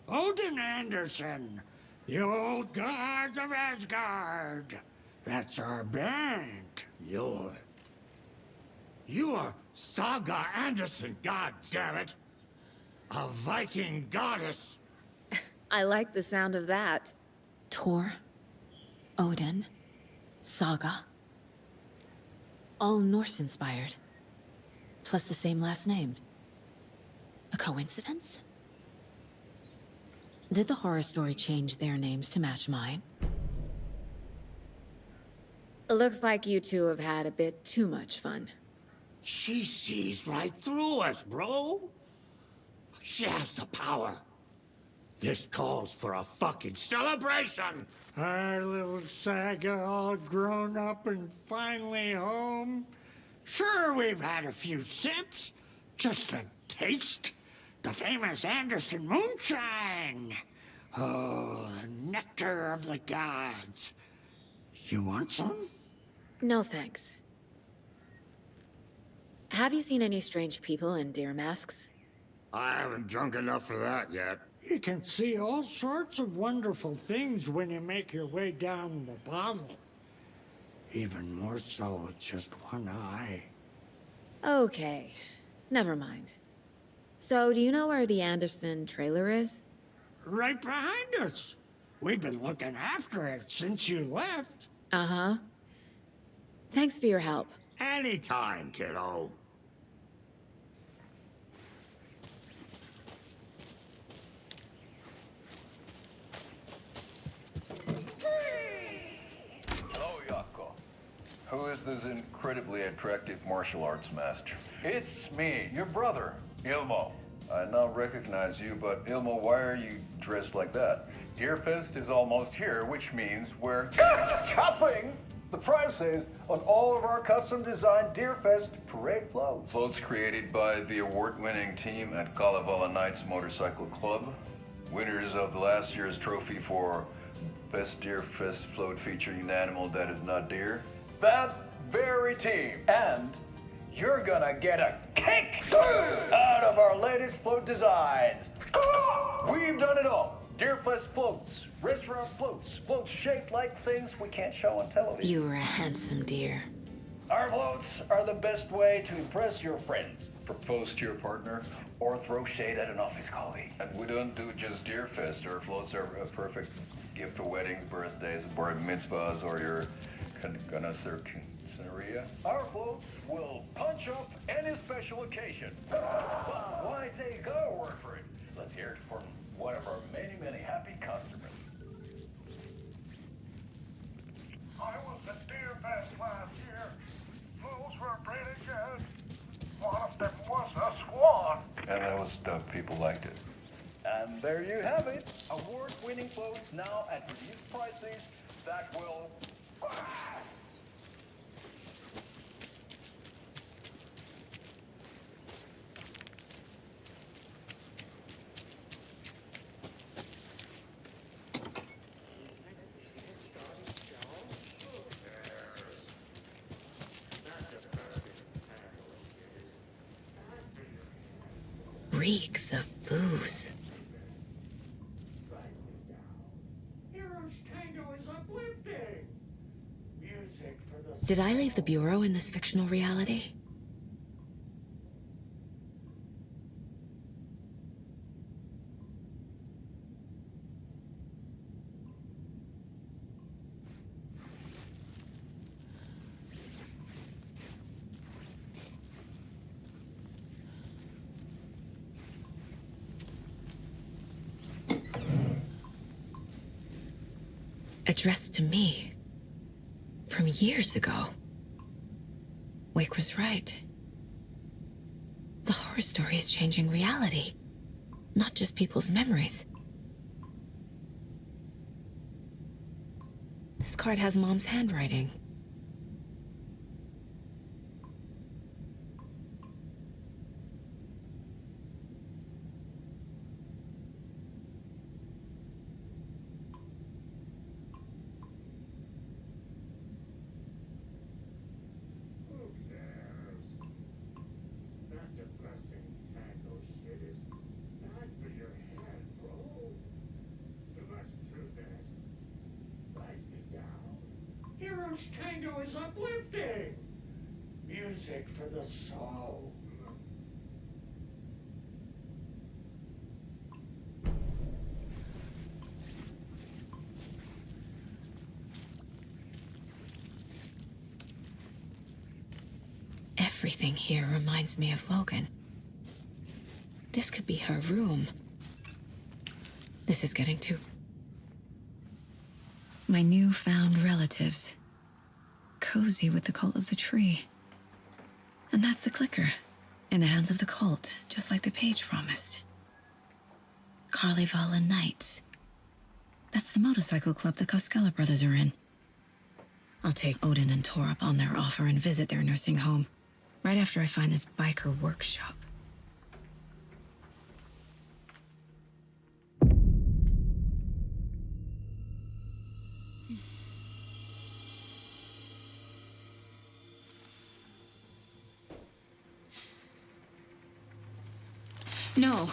Odin Anderson, the old gods of Asgard. That's our band. You are Saga Anderson, god damn it. A Viking goddess. I like the sound of that. Thor, Odin, Saga. All Norse-inspired. Plus the same last name. A coincidence? Did the horror story change their names to match mine? It looks like you two have had a bit too much fun. She sees right through us, bro. She has the power. This calls for a fucking celebration. Our little Saga all grown up and finally home. Sure, we've had a few sips. Just a taste. The famous Anderson moonshine. Oh, the nectar of the gods. You want some? No thanks. Have you seen any strange people in deer masks? I haven't drunk enough for that yet. You can see all sorts of wonderful things when you make your way down the bottle. Even more so with just one eye. Okay, never mind. So, do you know where the Anderson trailer is? Right behind us. We've been looking after it since you left. Uh-huh. Thanks for your help. Anytime, kiddo. Hello, Yako. Who is this incredibly attractive martial arts master? It's me, your brother, Ilmo. I now recognize you, but Ilmo, why are you dressed like that? Deerfest is almost here, which means we're chopping the prices on all of our custom-designed Deerfest parade floats. Floats created by the award-winning team at Kalevala Knights Motorcycle Club, winners of the last year's trophy for Best Deerfest float featuring an animal that is not deer. That very team. And you're gonna get a kick out of our latest float designs. We've done it all. Deerfest floats, restaurant floats, floats shaped like things we can't show on television. You are a handsome deer. Our floats are the best way to impress your friends, propose to your partner, or throw shade at an office colleague. And we don't do just Deerfest. Our floats are a perfect gift for weddings, birthdays, bar mitzvahs, or your quinceañera. Our floats will punch up any special occasion. But why take our word for it? Let's hear it from one of our many, many happy customers. I was at Deerfest last year. Floats were pretty good. One of them was a swan. And those people liked it. And there you have it. Award-winning floats now at reduced prices that will... Reeks of booze. Hero's tango is uplifting. Music for the Did I leave the Bureau in this fictional reality? Addressed to me. From years ago. Wake was right. The horror story is changing reality. Not just people's memories. This card has Mom's handwriting. Hero's tango is uplifting. Music for the soul. Everything here reminds me of Logan. This could be her room. This is getting too... My newfound relatives. Cozy with the cult of the tree. And that's the clicker. In the hands of the cult, just like the page promised. Carnival and Knights. That's the motorcycle club the Koskela brothers are in. I'll take Odin and Tor up on their offer and visit their nursing home. Right after I find this biker workshop. No.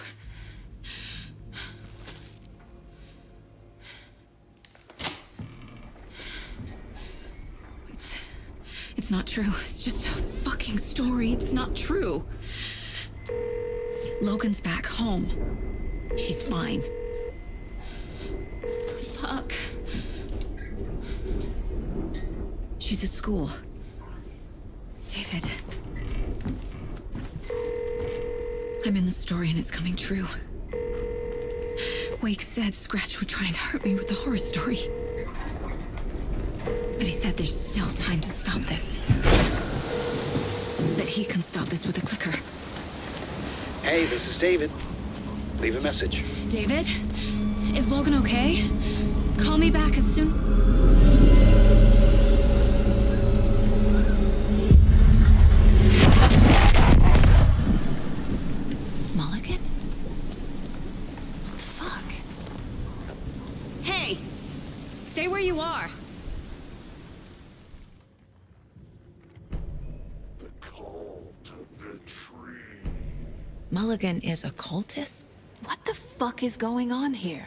It's not true. It's just a fucking story. It's not true. Logan's back home. She's fine. Fuck. She's at school. David. I'm in the story and it's coming true. Wake said Scratch would try and hurt me with the horror story. But he said there's still time to stop this. That he can stop this with a clicker. Hey, this is David. Leave a message. David? Is Logan okay? Call me back as soon... Mulligan? What the fuck? Hey! Stay where you are! Mulligan is a cultist? What the fuck is going on here?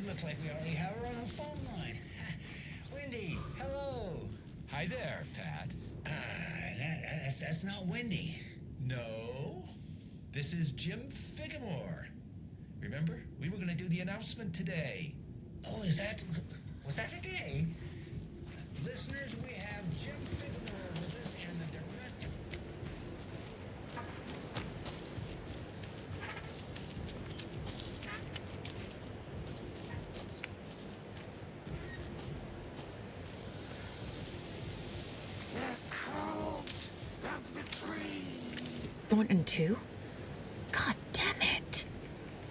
Looks like we already have her on the phone line. Wendy, hello. Hi there, Pat. That's not Wendy. No, this is Jim Figamore. Remember, we were going to do the announcement today. Oh, was that today? Listeners, we have Jim Figmore with us and the director. Thornton too? God damn it.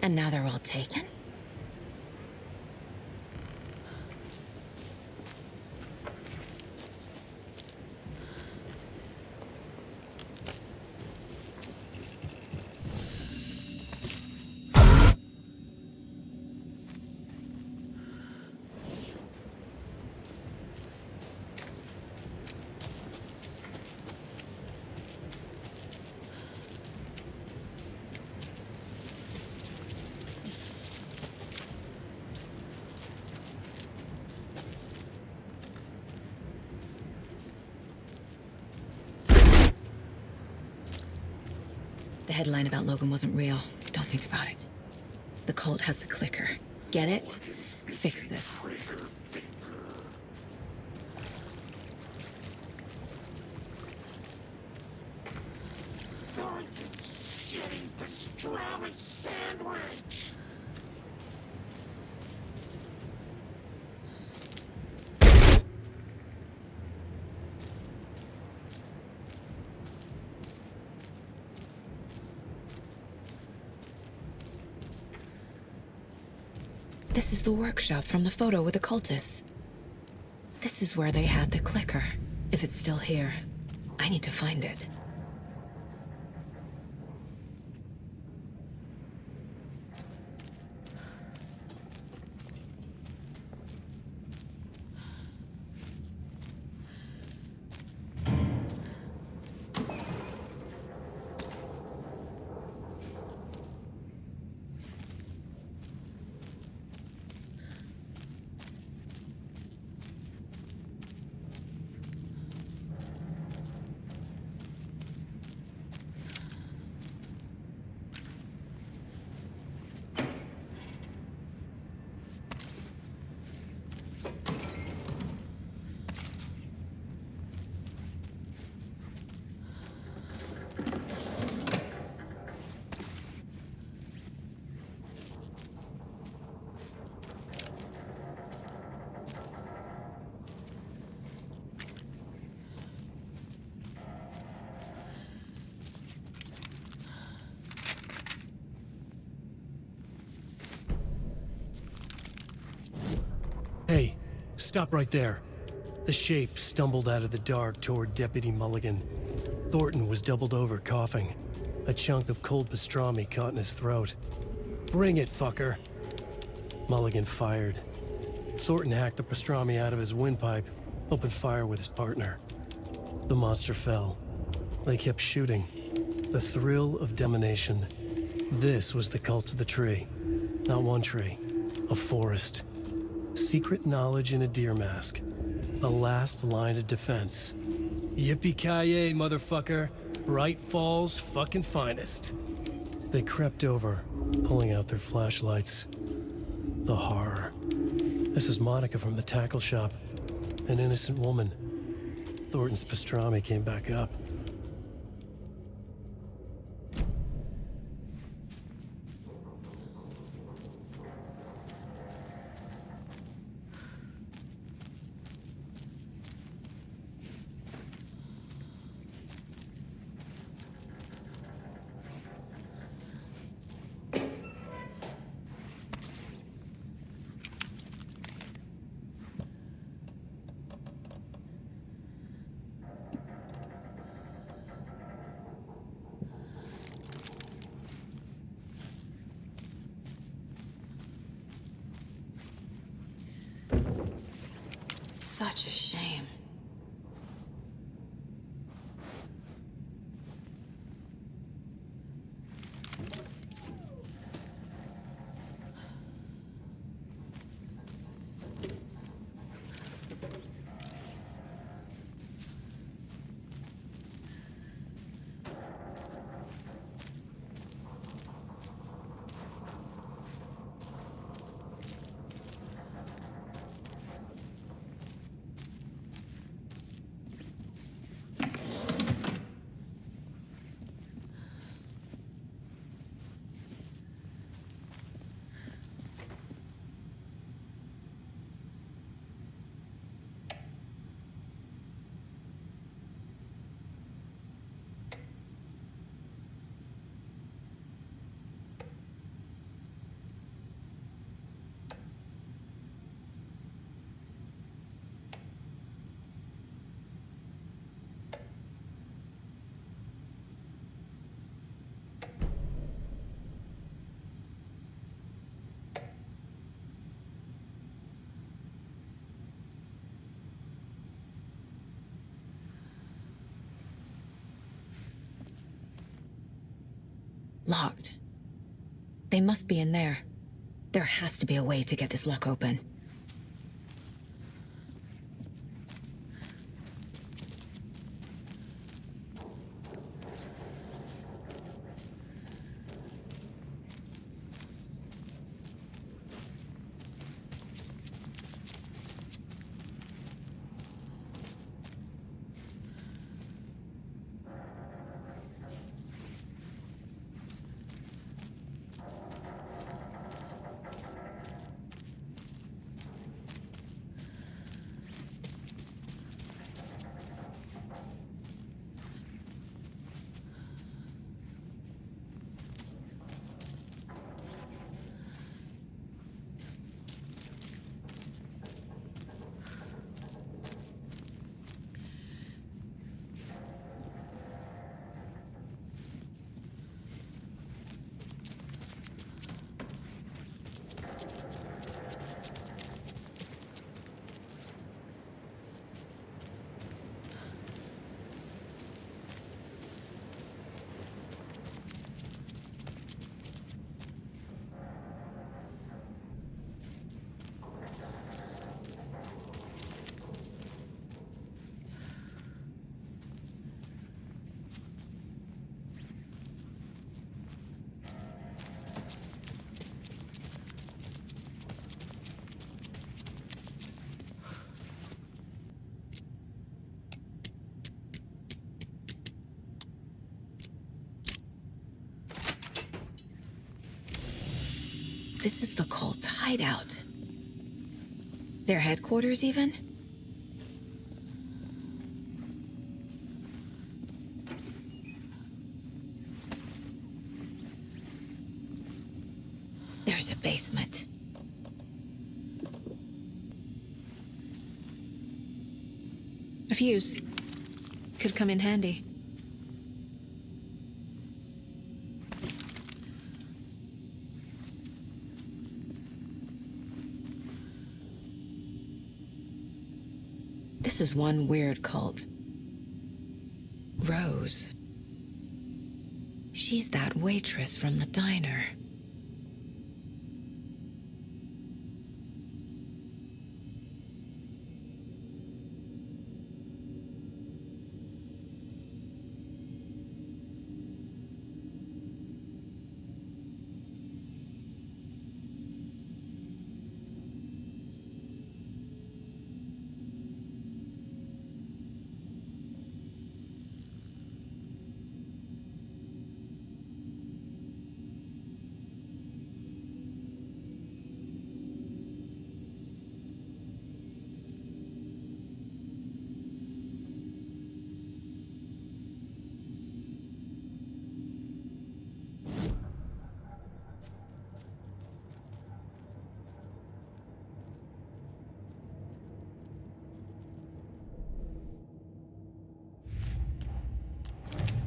And now they're all taken? The headline about Logan wasn't real. Don't think about it. The cult has the clicker. Get it? Fix this. Thornton's shitty pastrami sandwich! This is the workshop from the photo with the cultists. This is where they had the clicker. If it's still here, I need to find it. Hey, stop right there. The shape stumbled out of the dark toward Deputy Mulligan. Thornton was doubled over, coughing. A chunk of cold pastrami caught in his throat. Bring it, fucker! Mulligan fired. Thornton hacked the pastrami out of his windpipe, opened fire with his partner. The monster fell. They kept shooting. The thrill of domination. This was the cult of the tree. Not one tree, a forest. Secret knowledge in a deer mask. The last line of defense. Yippee-ki-yay, motherfucker. Bright Falls' fucking finest. They crept over, pulling out their flashlights. The horror. This is Monica from the tackle shop. An innocent woman. Thornton's pastrami came back up. Such a shame. Locked. They must be in there. There has to be a way to get this lock open. This is the cult's hideout. Their headquarters, even? There's a basement. A fuse. Could come in handy. This is one weird cult. Rose. She's that waitress from the diner.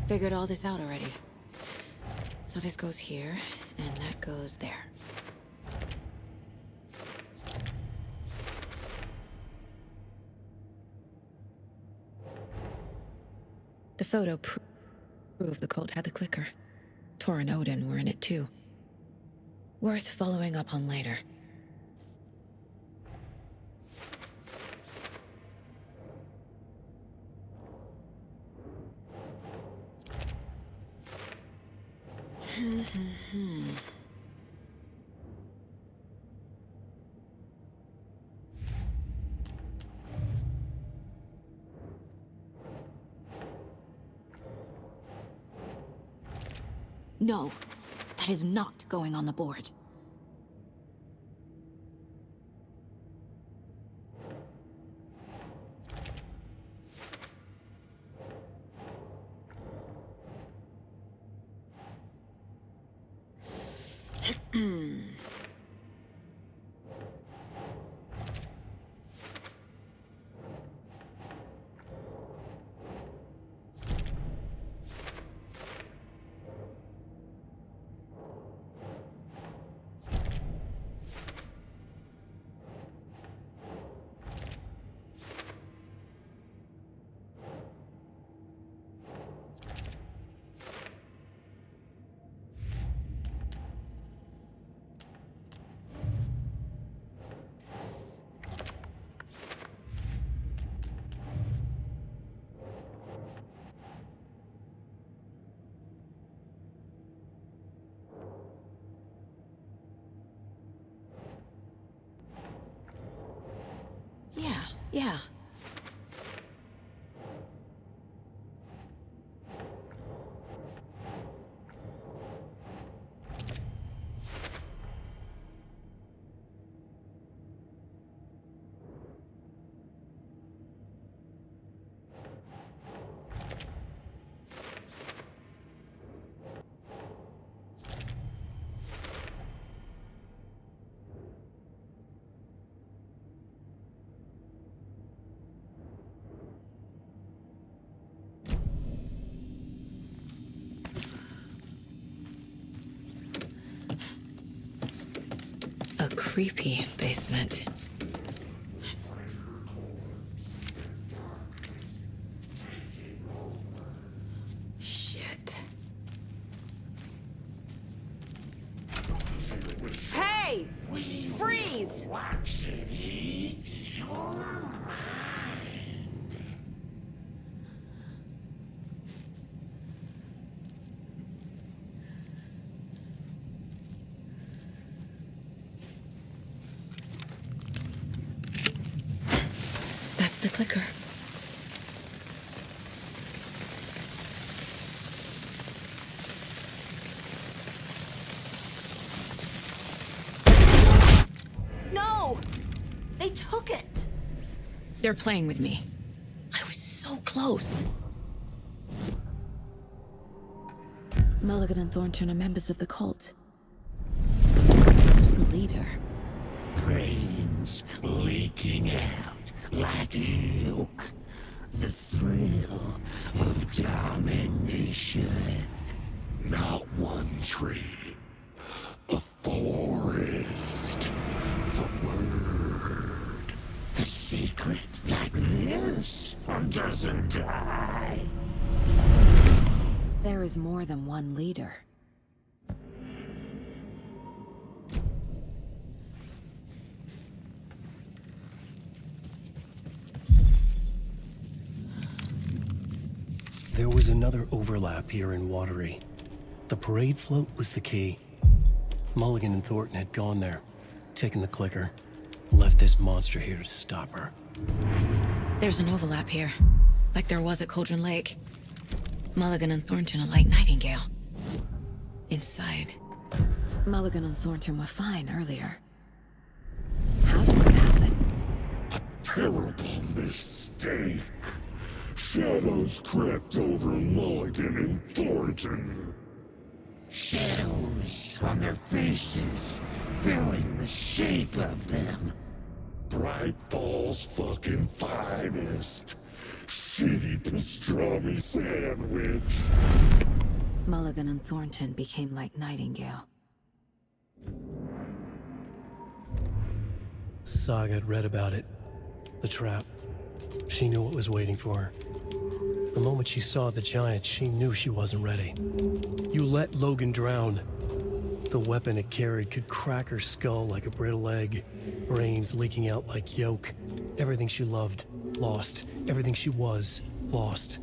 Figured all this out already. So this goes here, and that goes there. The photo proved the cult had the clicker. Tor and Odin were in it too. Worth following up on later. No, that is not going on the board. Yeah. A creepy basement. Shit. Hey! Freeze! Watch it eat your mind. That's the clicker. No! They took it! They're playing with me. I was so close. Mulligan and Thornton are members of the cult. Who's the leader? Brains leaking out like milk. The thrill of domination. Not one tree. A forest. The word. A secret like this doesn't die. There is more than one leader. There was another overlap here in Watery. The parade float was the key. Mulligan and Thornton had gone there, taken the clicker, left this monster here to stop her. There's an overlap here, like there was at Cauldron Lake. Mulligan and Thornton are like Nightingale. Inside. Mulligan and Thornton were fine earlier. How did this happen? Terrible mistake. Shadows crept over Mulligan and Thornton. Shadows on their faces, filling the shape of them. Bright Falls fucking finest. Shitty pastrami sandwich. Mulligan and Thornton became like Nightingale. Saga had read about it. The trap. She knew what was waiting for her. The moment she saw the giant, she knew she wasn't ready. You let Logan drown. The weapon it carried could crack her skull like a brittle egg. Brains leaking out like yolk. Everything she loved, lost. Everything she was, lost.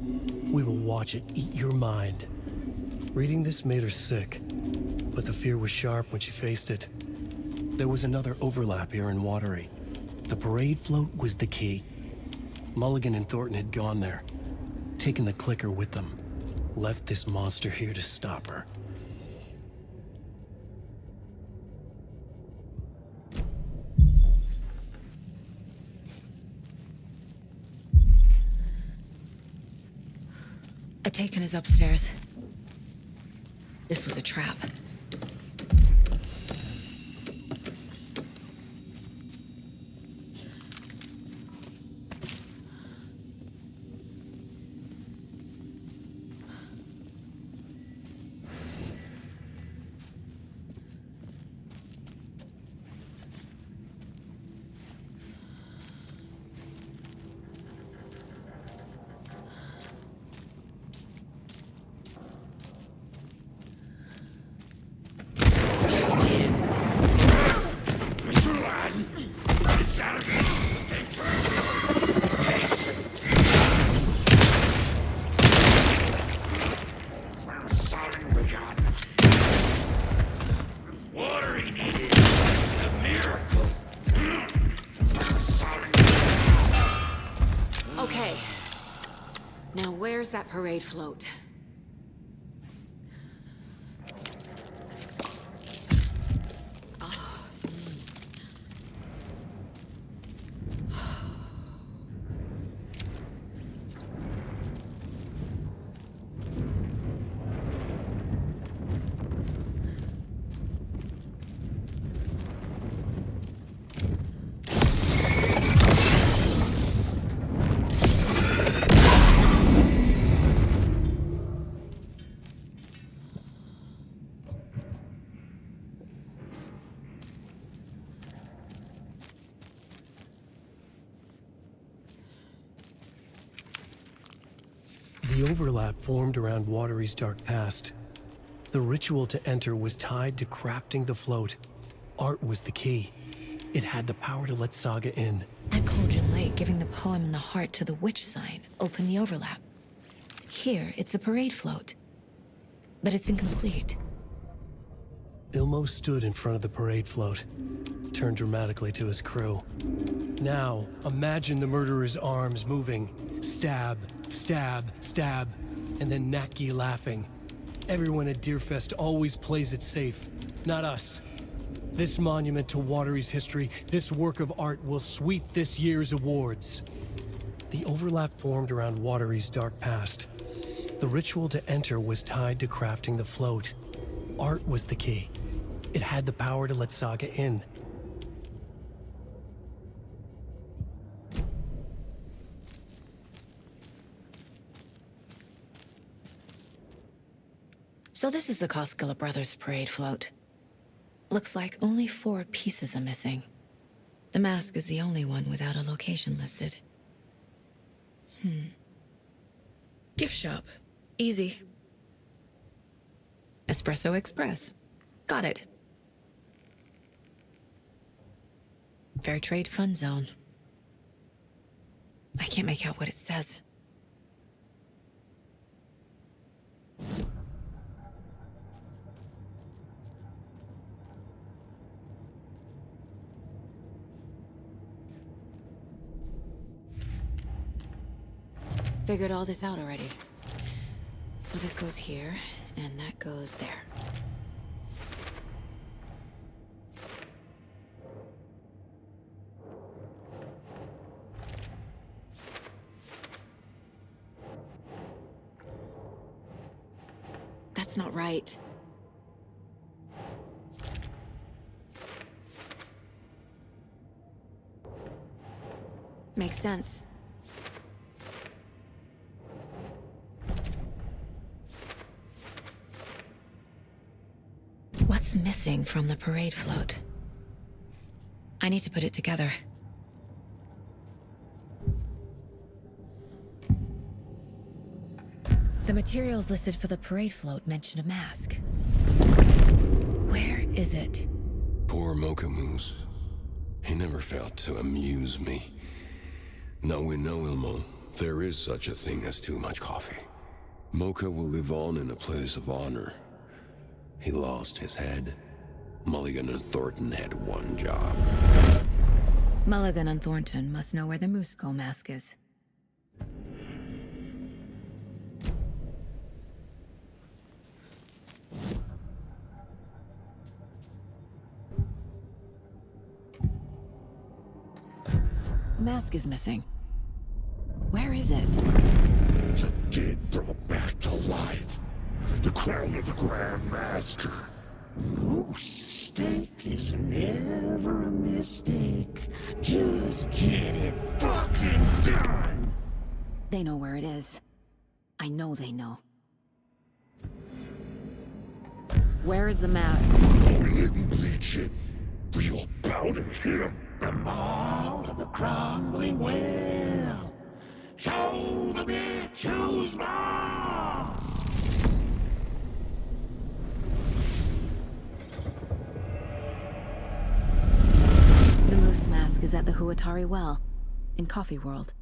We will watch it eat your mind. Reading this made her sick, but the fear was sharp when she faced it. There was another overlap here in Watery. The parade float was the key. Mulligan and Thornton had gone there, taken the clicker with them, left this monster here to stop her. Ataken is upstairs. This was a trap. Okay. Now where's that parade float? The overlap formed around Watery's dark past. The ritual to enter was tied to crafting the float. Art was the key. It had the power to let Saga in. At Cauldron Lake, giving the poem and the heart to the witch sign opened the overlap. Here, it's the parade float. But it's incomplete. Ilmo stood in front of the parade float, turned dramatically to his crew. Now, imagine the murderer's arms moving. Stab, stab, stab, and then Naki laughing. Everyone at Deerfest always plays it safe, not us. This monument to Watery's history, this work of art will sweep this year's awards. The overlap formed around Watery's dark past. The ritual to enter was tied to crafting the float. Art was the key. It had the power to let Saga in. So this is the Koskela Brothers parade float. Looks like only 4 pieces are missing. The mask is the only one without a location listed. Gift shop. Easy. Espresso Express. Got it. Fair Trade Fun Zone. I can't make out what it says. Figured all this out already. So this goes here, and that goes there. That's not right. Makes sense. What's missing from the parade float? I need to put it together. The materials listed for the parade float mention a mask. Where is it? Poor Mocha Moose. He never failed to amuse me. Now we know, Ilmo, there is such a thing as too much coffee. Mocha will live on in a place of honor. He lost his head. Mulligan and Thornton had one job. Mulligan and Thornton must know where the Moose Skull mask is. The mask is missing. Where is it? The dead brought back to life. The crown of the Grand Master. Moose steak is never a mistake. Just get it fucking done. They know where it is. I know they know. Where is the mask? Oil it and bleach it. Real powder him. The mall of the crumbling well. Show the bitch who's boss. The moose mask is at the Huatari Well, in Coffee World.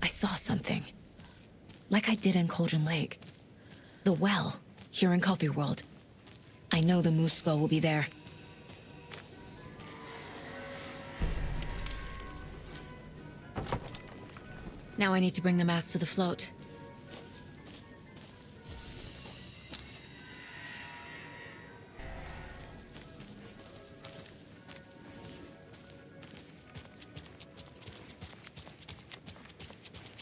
I saw something. Like I did in Cauldron Lake. The well, here in Coffee World. I know the moose skull will be there. Now I need to bring the mask to the float.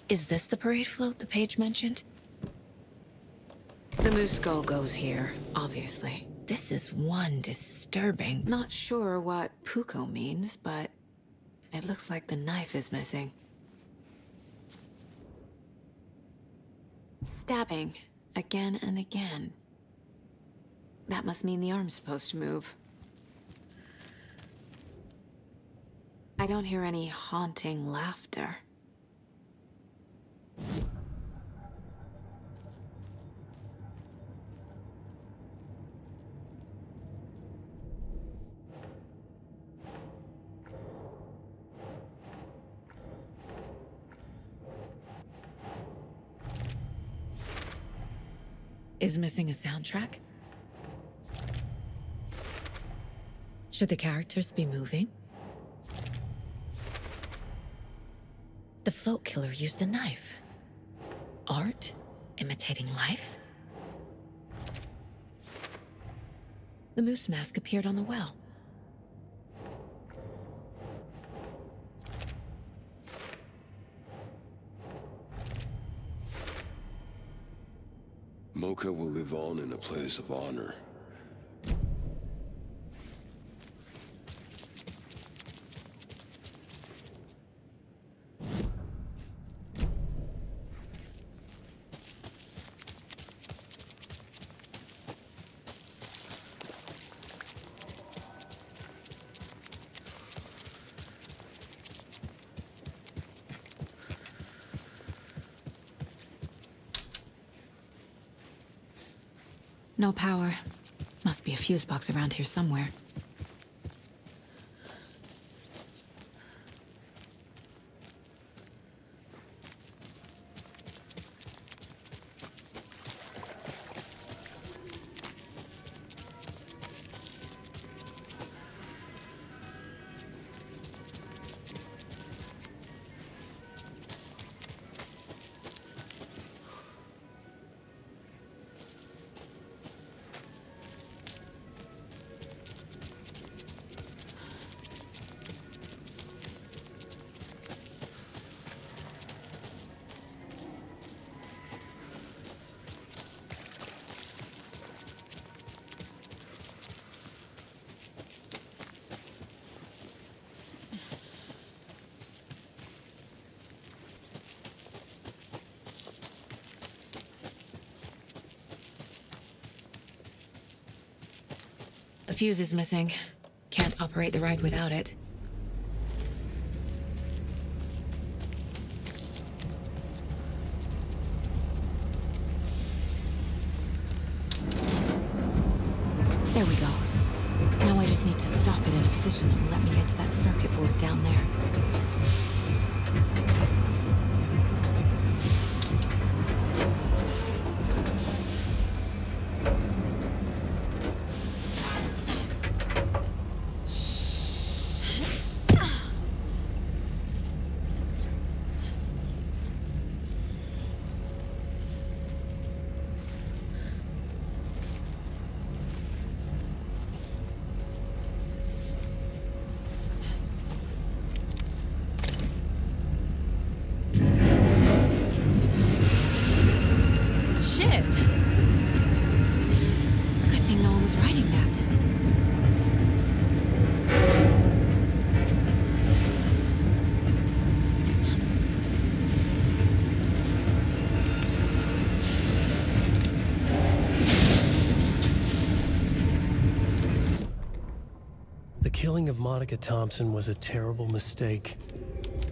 Is this the parade float the page mentioned? The moose skull goes here, obviously. This is one disturbing. Not sure what Puko means, but it looks like the knife is missing. Stabbing, again and again. That must mean the arm's supposed to move. I don't hear any haunting laughter. Is missing a soundtrack? Should the characters be moving? The float killer used a knife. Art? Imitating life? The moose mask appeared on the well. Mocha will live on in a place of honor. No power. Must be a fuse box around here somewhere. A fuse is missing. Can't operate the ride without it. There we go. Now I just need to stop it in a position that will let me get to that circuit board down there. The killing of Monica Thompson was a terrible mistake.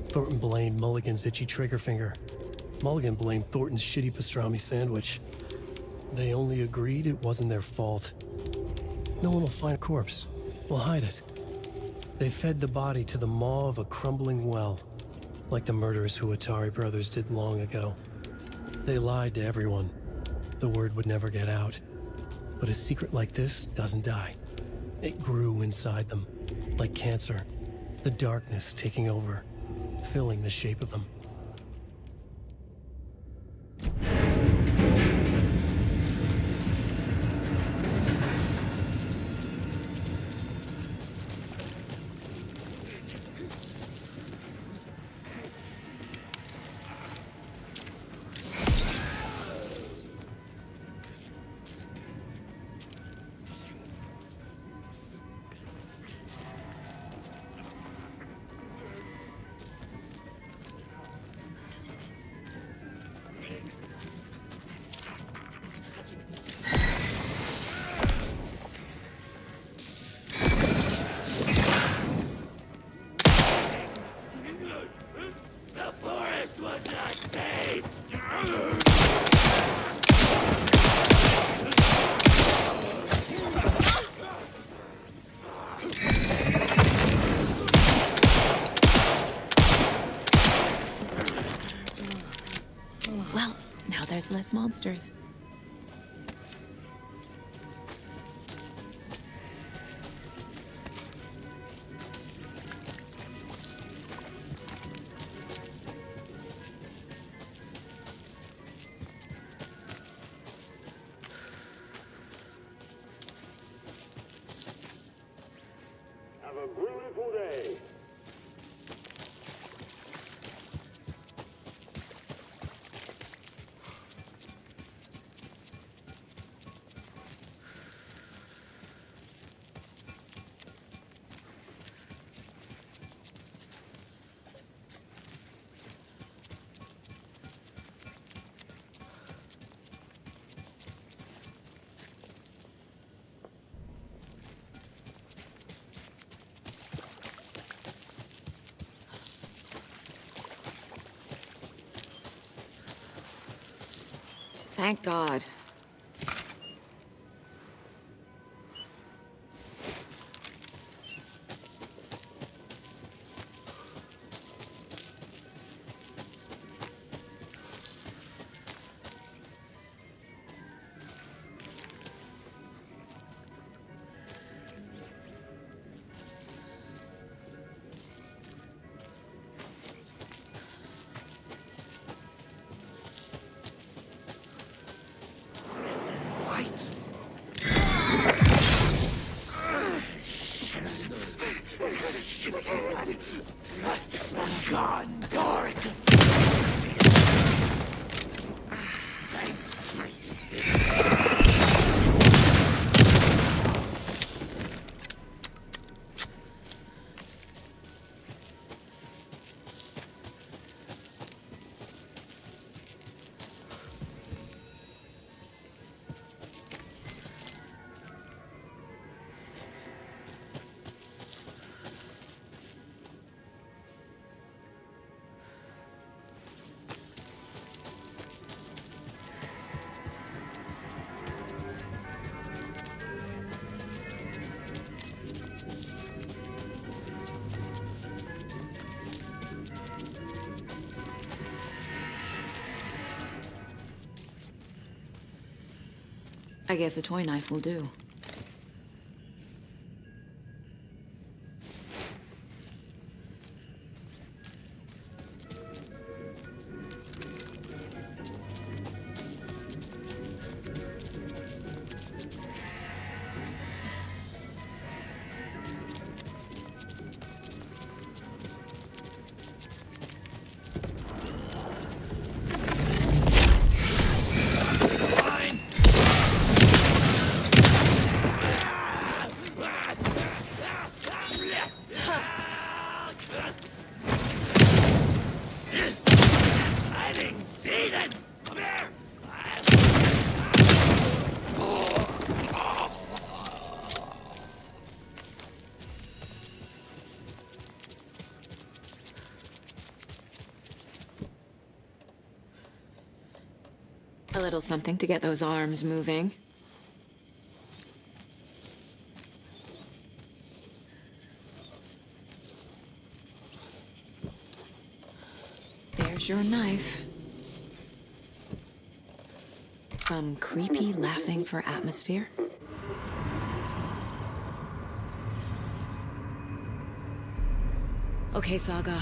Thornton blamed Mulligan's itchy trigger finger. Mulligan blamed Thornton's shitty pastrami sandwich. They only agreed it wasn't their fault. No one will find a corpse. We'll hide it. They fed the body to the maw of a crumbling well, like the murderous Huatari brothers did long ago. They lied to everyone. The word would never get out. But a secret like this doesn't die. It grew inside them, like cancer, the darkness taking over, filling the shape of them. means less monsters. Have a beautiful day. Thank God. Gone dark. I guess a toy knife will do. Hiding season! Come here! A little something to get those arms moving. There's your knife. Some creepy laughing for atmosphere. Okay, Saga.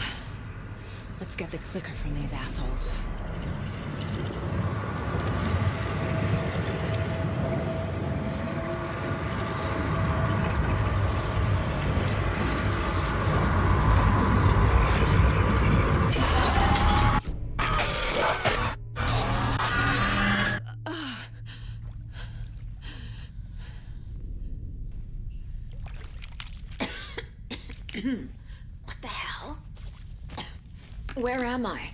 Let's get the clicker from these assholes. What the hell? Where am I?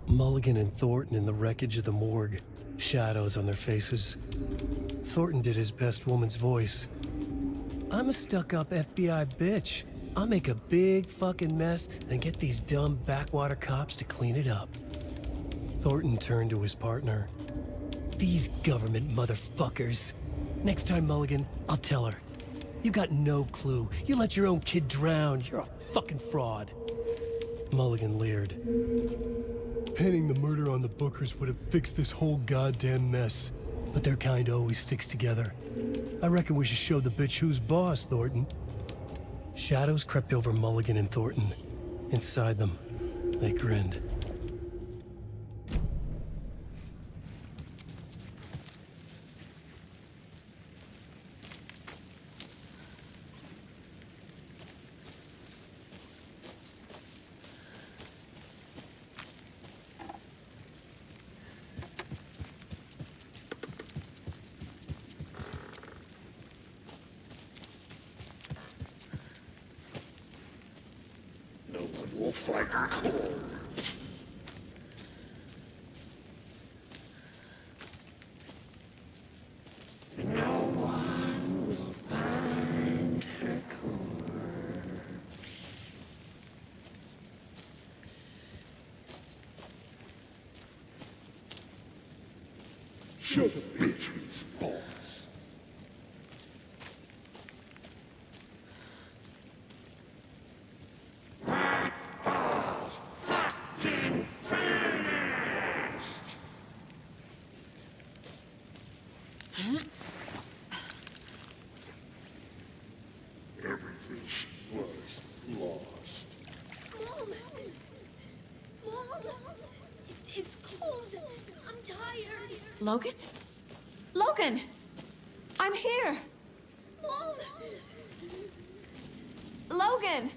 Mulligan and Thornton in the wreckage of the morgue, shadows on their faces. Thornton did his best woman's voice. I'm a stuck-up FBI bitch. I'll make a big fucking mess, then get these dumb backwater cops to clean it up. Thornton turned to his partner. These government motherfuckers. Next time, Mulligan, I'll tell her. You got no clue. You let your own kid drown. You're a fucking fraud. Mulligan leered. Pinning the murder on the Bookers would have fixed this whole goddamn mess. But their kind always sticks together. I reckon we should show the bitch who's boss, Thornton. Shadows crept over Mulligan and Thornton. Inside them, they grinned. Will fight cold. No one will find her corpse. Show the bitch who's boss. Everything she was lost. Mom! Mom! It's cold. I'm tired. Logan? Logan! I'm here! Mom! Logan!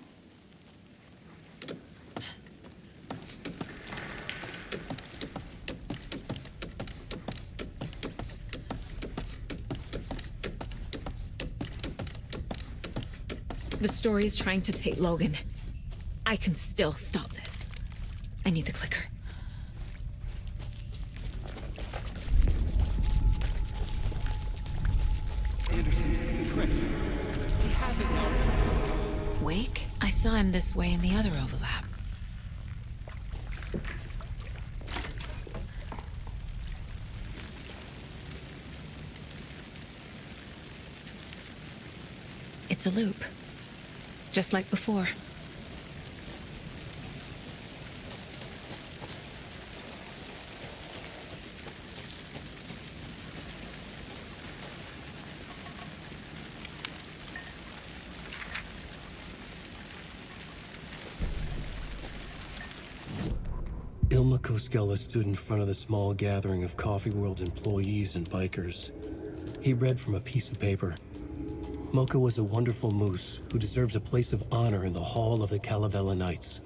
The story is trying to take Logan. I can still stop this. I need the clicker. Anderson, Trent. He has it now. Wake? I saw him this way in the other overlap. It's a loop. Just like before. Ilma Koskela stood in front of the small gathering of Coffee World employees and bikers. He read from a piece of paper. Mocha was a wonderful moose who deserves a place of honor in the hall of the Calavella Knights.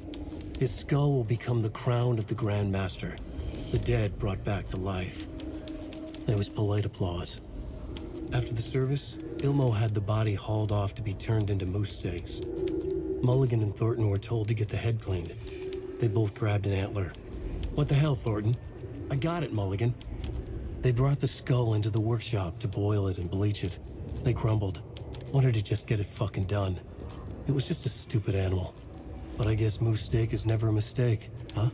His skull will become the crown of the Grand Master, the dead brought back to life. There was polite applause. After the service, Ilmo had the body hauled off to be turned into moose steaks. Mulligan and Thornton were told to get the head cleaned. They both grabbed an antler. What the hell, Thornton? I got it, Mulligan. They brought the skull into the workshop to boil it and bleach it. They grumbled. Wanted to just get it fucking done. It was just a stupid animal. But I guess moose steak is never a mistake, huh?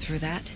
through that.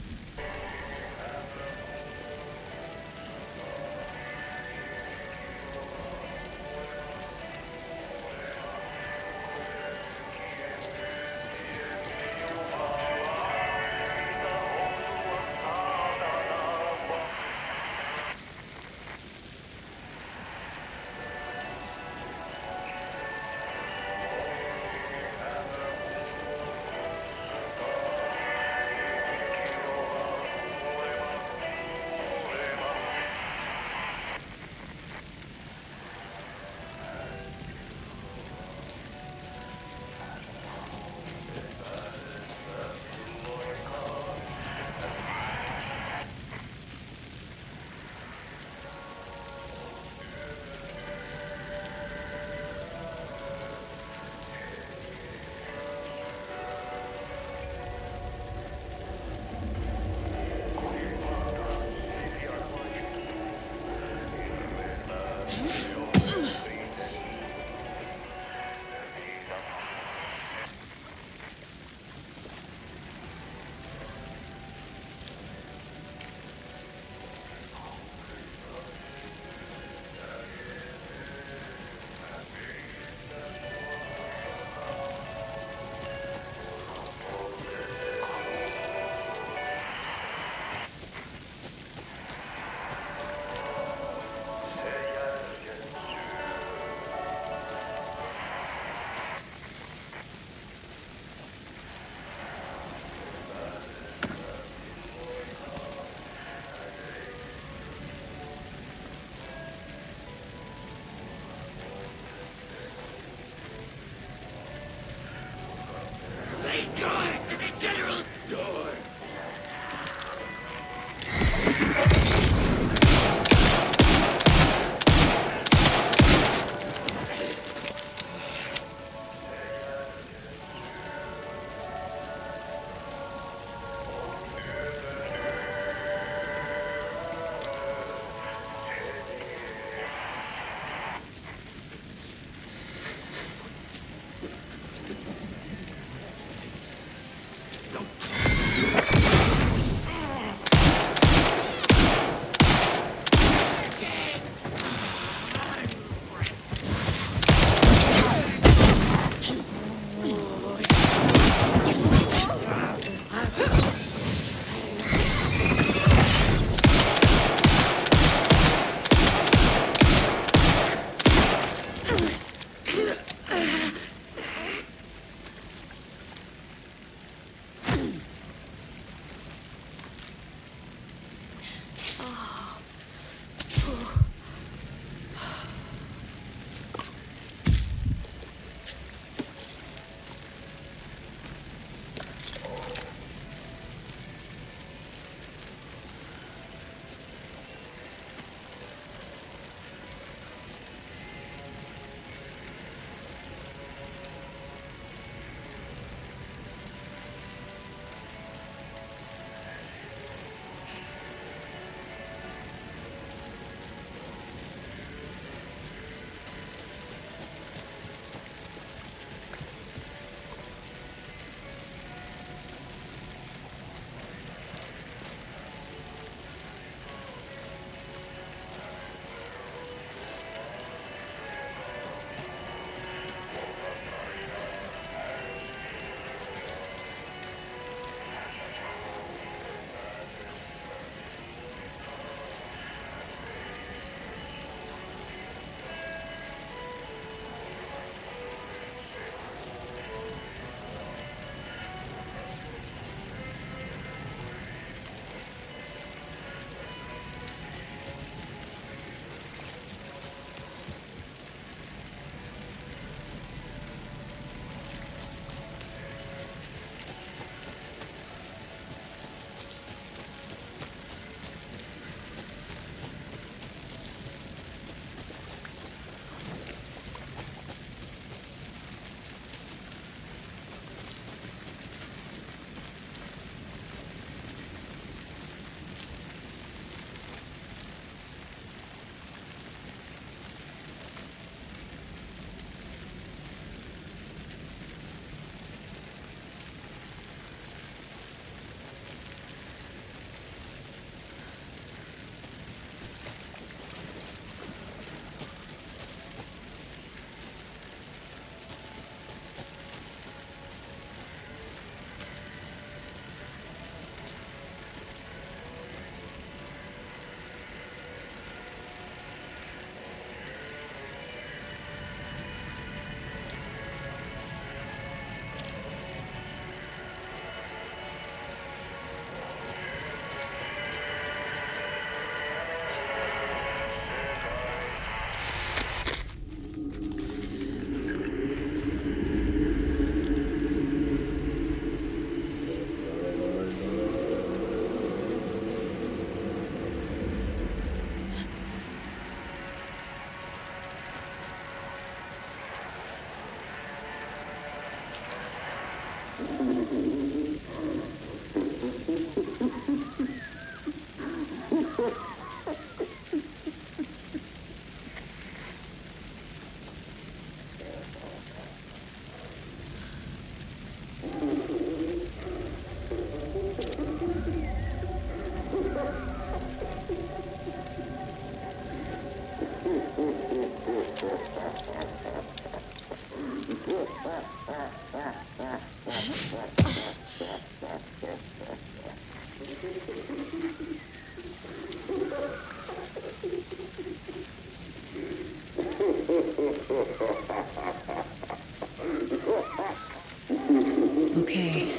Okay.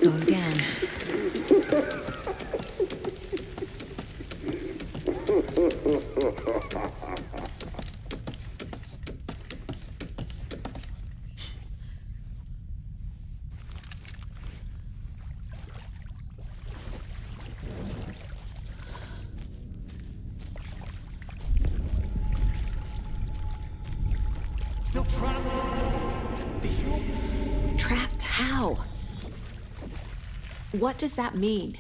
Going down. Still trapped? Trapped how? What does that mean?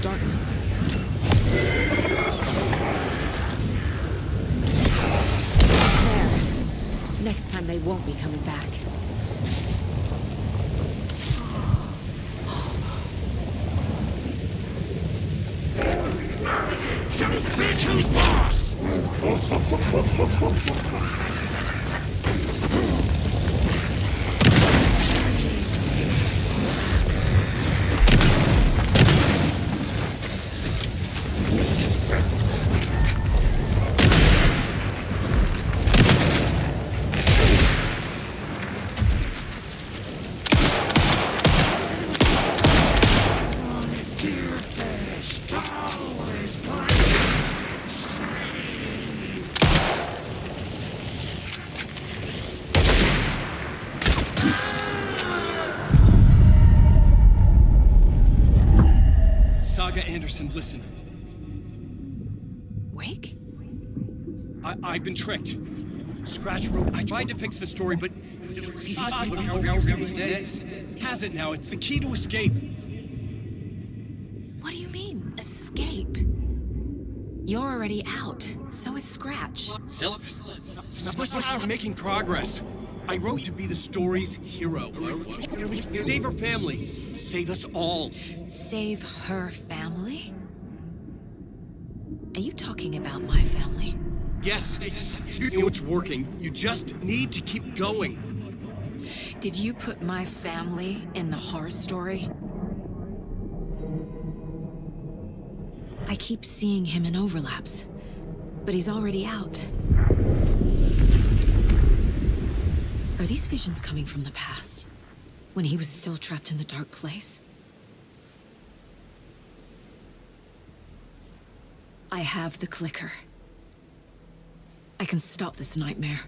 darkness. There. Next time they won't be coming back. Bitch, who's boss? Saga Anderson, listen. Wake? I've been tricked. Scratch wrote. I tried to fix the story, but has it now. It's the key to escape. What do you mean, escape? You're already out. So is Scratch. We're making progress. I wrote to be the story's hero. Save her family. Save us all. Save her family? Are you talking about my family? Yes, you know it's working. You just need to keep going. Did you put my family in the horror story? I keep seeing him in overlaps, but he's already out. Are these visions coming from the past, when he was still trapped in the dark place? I have the clicker. I can stop this nightmare.